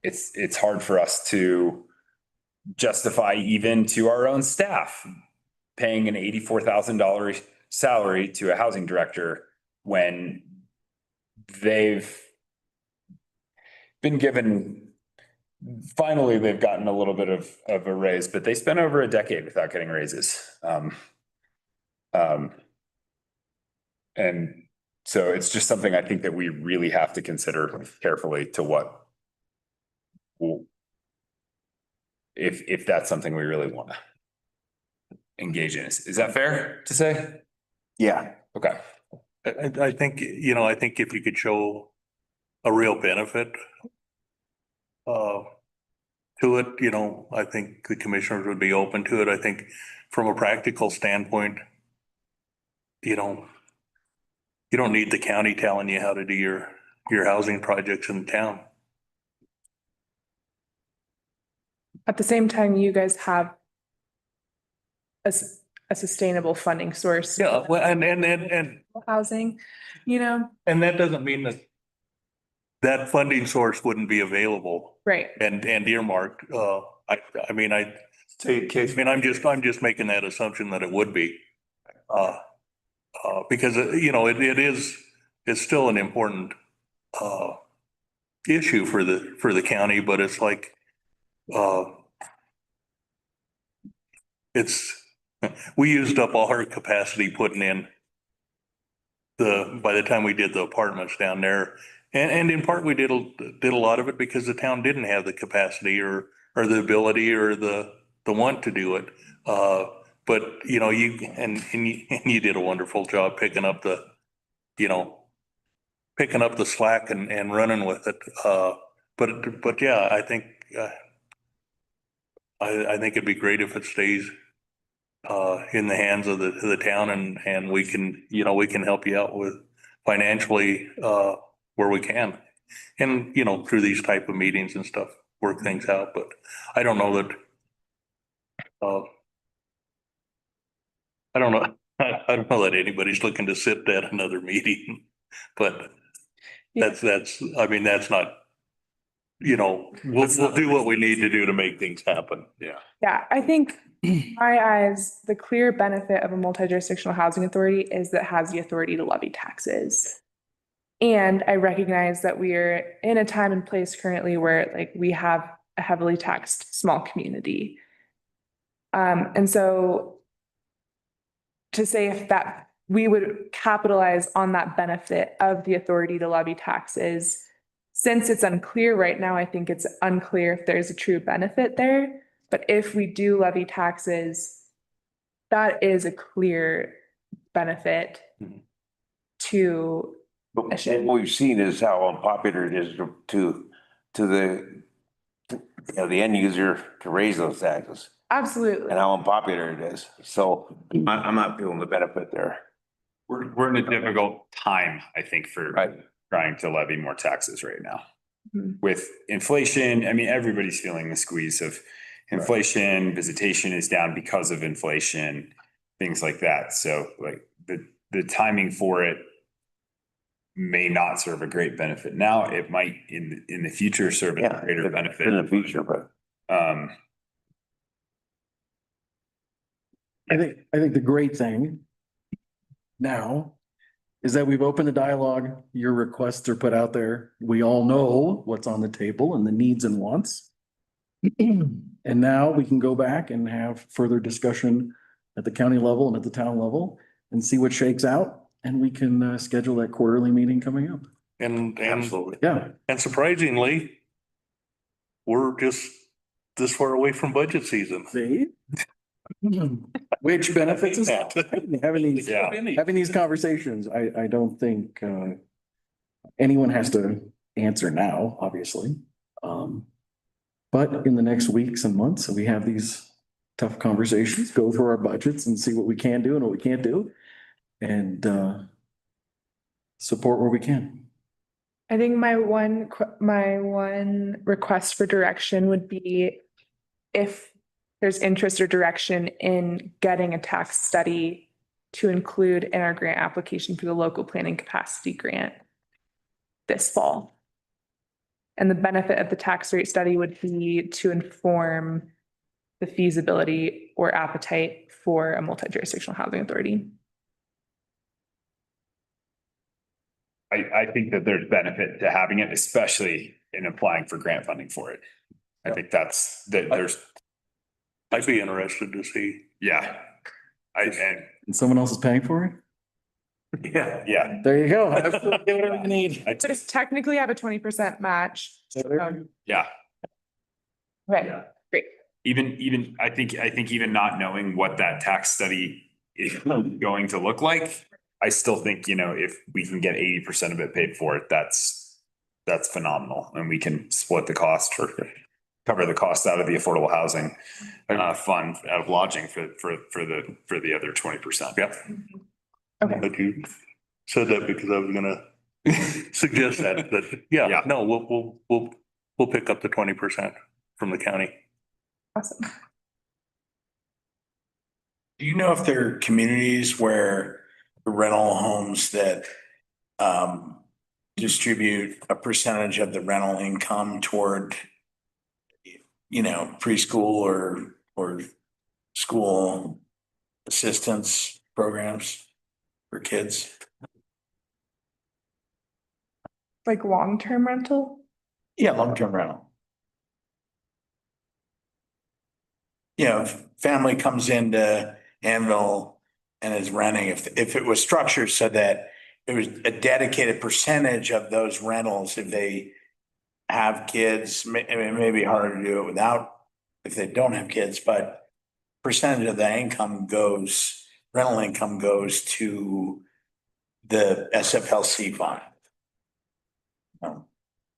Speaker 2: it's hard for us to justify even to our own staff paying an $84,000 salary to a housing director when they've been given, finally, they've gotten a little bit of a raise, but they spent over a decade without getting raises. And so it's just something I think that we really have to consider carefully to what, if that's something we really want to engage in. Is that fair to say?
Speaker 10: Yeah.
Speaker 2: Okay.
Speaker 5: I think, I think if you could show a real benefit to it, I think the commissioners would be open to it. I think from a practical standpoint, you don't need the county telling you how to do your housing projects in town.
Speaker 3: At the same time, you guys have a sustainable funding source.
Speaker 5: Yeah, well, and
Speaker 3: Housing,
Speaker 5: and that doesn't mean that funding source wouldn't be available
Speaker 3: right.
Speaker 5: and earmarked. I'm just making that assumption that it would be. Because, it's still an important issue for the county, but it's like, we used up all our capacity putting in by the time we did the apartments down there. And in part, we did a lot of it because the town didn't have the capacity or the ability or the want to do it. But you did a wonderful job picking up the slack and running with it. But yeah, I think it'd be great if it stays in the hands of the town and we can help you out with financially where we can. And, through these type of meetings and stuff, work things out. But I don't know that, I don't know that anybody's looking to sit at another meeting, but that's not, we'll do what we need to do to make things happen. Yeah.
Speaker 3: Yeah, I think in my eyes, the clear benefit of a multi-jurisdictional housing authority is that it has the authority to levy taxes. And I recognize that we are in a time and place currently where we have a heavily taxed small community. And so to say if that we would capitalize on that benefit of the authority to levy taxes, since it's unclear right now, I think it's unclear if there's a true benefit there. But if we do levy taxes, that is a clear benefit to.
Speaker 10: But what we've seen is how unpopular it is to the end user to raise those taxes.
Speaker 3: Absolutely.
Speaker 10: And how unpopular it is. So I'm not feeling the benefit there.
Speaker 2: We're in a difficult time, I think, for trying to levy more taxes right now. with inflation, I mean, everybody's feeling the squeeze of inflation, visitation is down because of inflation, things like that. So like the timing for it may not serve a great benefit now. It might in the future serve a
Speaker 10: Yeah,
Speaker 2: greater benefit.
Speaker 10: in the future, but
Speaker 1: I think the great thing now is that we've opened a dialogue. Your requests are put out there. We all know what's on the table and the needs and wants. And now we can go back and have further discussion at the county level and at the town level and see what shakes out. And we can schedule that quarterly meeting coming up.
Speaker 5: And
Speaker 1: Yeah.
Speaker 5: and surprisingly, we're just this far away from budget season.
Speaker 1: See? Which benefits us. Having these conversations, I don't think anyone has to answer now, obviously. But in the next weeks and months, we have these tough conversations, go through our budgets and see what we can do and what we can't do. And support where we can.
Speaker 3: I think my one request for direction would be if there's interest or direction in getting a tax study to include in our grant application for the local planning capacity grant this fall. And the benefit of the tax rate study would be to inform the feasibility or appetite for a multi-jurisdictional housing authority.
Speaker 2: I think that there's benefit to having it, especially in applying for grant funding for it. I think there's,
Speaker 5: I'd be interested to see.
Speaker 2: yeah.
Speaker 1: And someone else is paying for it?
Speaker 2: Yeah.
Speaker 1: There you go. Absolutely whatever you need.
Speaker 2: I
Speaker 3: But it's technically have a 20% match.
Speaker 2: Yeah.
Speaker 3: Right, great.
Speaker 2: Even, I think even not knowing what that tax study is going to look like, I still think, if we can get 80% of it paid for it, that's phenomenal. And we can split the cost or cover the cost out of the affordable housing fund, out of lodging for the other 20%. Yep.
Speaker 3: Okay.
Speaker 5: But you said that because I was gonna suggest that, yeah, no, we'll pick up the 20% from the county.
Speaker 3: Awesome.
Speaker 13: Do you know if there are communities where the rental homes that distribute a percentage of the rental income toward, preschool or school assistance programs for kids?
Speaker 3: Like long-term rental?
Speaker 13: Yeah, long-term rental. If family comes into Anvil and is renting, if it was structured so that it was a dedicated percentage of those rentals, if they have kids, it may be harder to do it without, if they don't have kids, but percentage of the rental income goes to the SFLC fund. And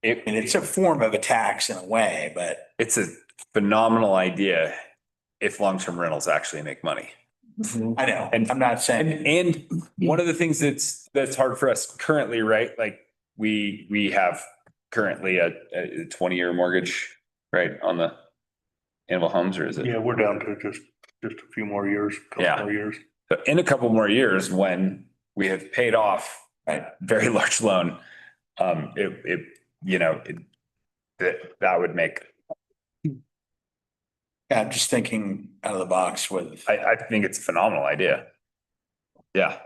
Speaker 13: it's a form of a tax in a way, but
Speaker 2: It's a phenomenal idea if long-term rentals actually make money.
Speaker 13: I know, and I'm not saying.
Speaker 2: And one of the things that's hard for us currently, right? Like we have currently a 20-year mortgage, right, on the Anvil homes, or is it?
Speaker 5: Yeah, we're down to just a few more years, couple more years.
Speaker 2: So in a couple more years, when we have paid off a very large loan, that would make.
Speaker 13: Yeah, I'm just thinking out of the box with.
Speaker 2: I think it's a phenomenal idea. Yeah.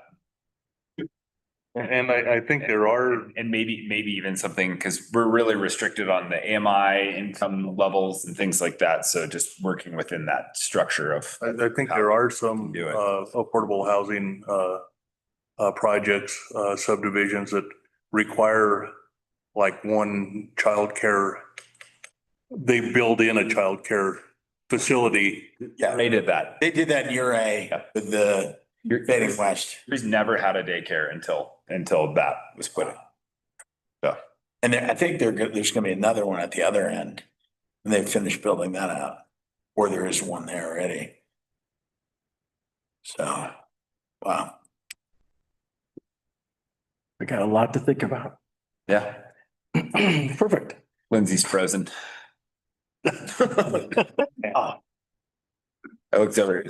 Speaker 5: And I think there are.
Speaker 2: And maybe even something, because we're really restricted on the AMI income levels and things like that. So just working within that structure of.
Speaker 5: I think there are some affordable housing projects, subdivisions that require like one childcare. They build in a childcare facility.
Speaker 13: Yeah,
Speaker 2: they did that.
Speaker 13: They did that in URA with the Fading West.
Speaker 2: He's never had a daycare until that was put in. So.
Speaker 13: And I think there's going to be another one at the other end, and they've finished building that out, or there is one there already. So, wow.
Speaker 1: We got a lot to think about.
Speaker 2: Yeah.
Speaker 1: Perfect.
Speaker 2: Lindsay's frozen. I looked over.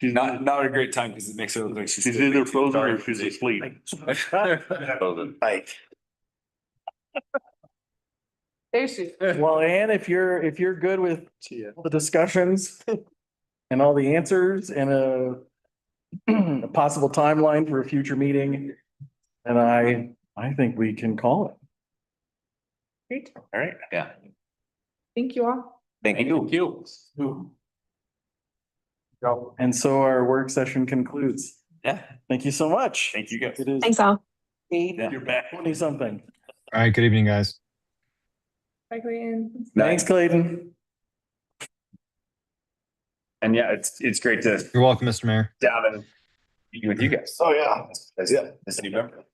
Speaker 5: She's
Speaker 2: Not a great time because it makes her look like
Speaker 5: she's either frozen or she's asleep.
Speaker 13: Like,
Speaker 3: There she.
Speaker 1: Well, Ann, if you're good with the discussions and all the answers and a possible timeline for a future meeting, then I think we can call it.
Speaker 3: Great.
Speaker 2: All right. Yeah.
Speaker 3: Thank you all.
Speaker 10: Thank you.
Speaker 1: And so our work session concludes.
Speaker 2: Yeah.
Speaker 1: Thank you so much.
Speaker 2: Thank you guys.
Speaker 1: It is
Speaker 8: Thanks all.
Speaker 5: You're back.
Speaker 1: 20 something.
Speaker 14: All right, good evening, guys.
Speaker 3: Bye, Clayton.
Speaker 1: Thanks, Clayton.
Speaker 2: And yeah, it's great to
Speaker 14: You're welcome, Mr. Mayor.
Speaker 2: down and be with you guys.
Speaker 4: Oh, yeah.
Speaker 2: As a new member.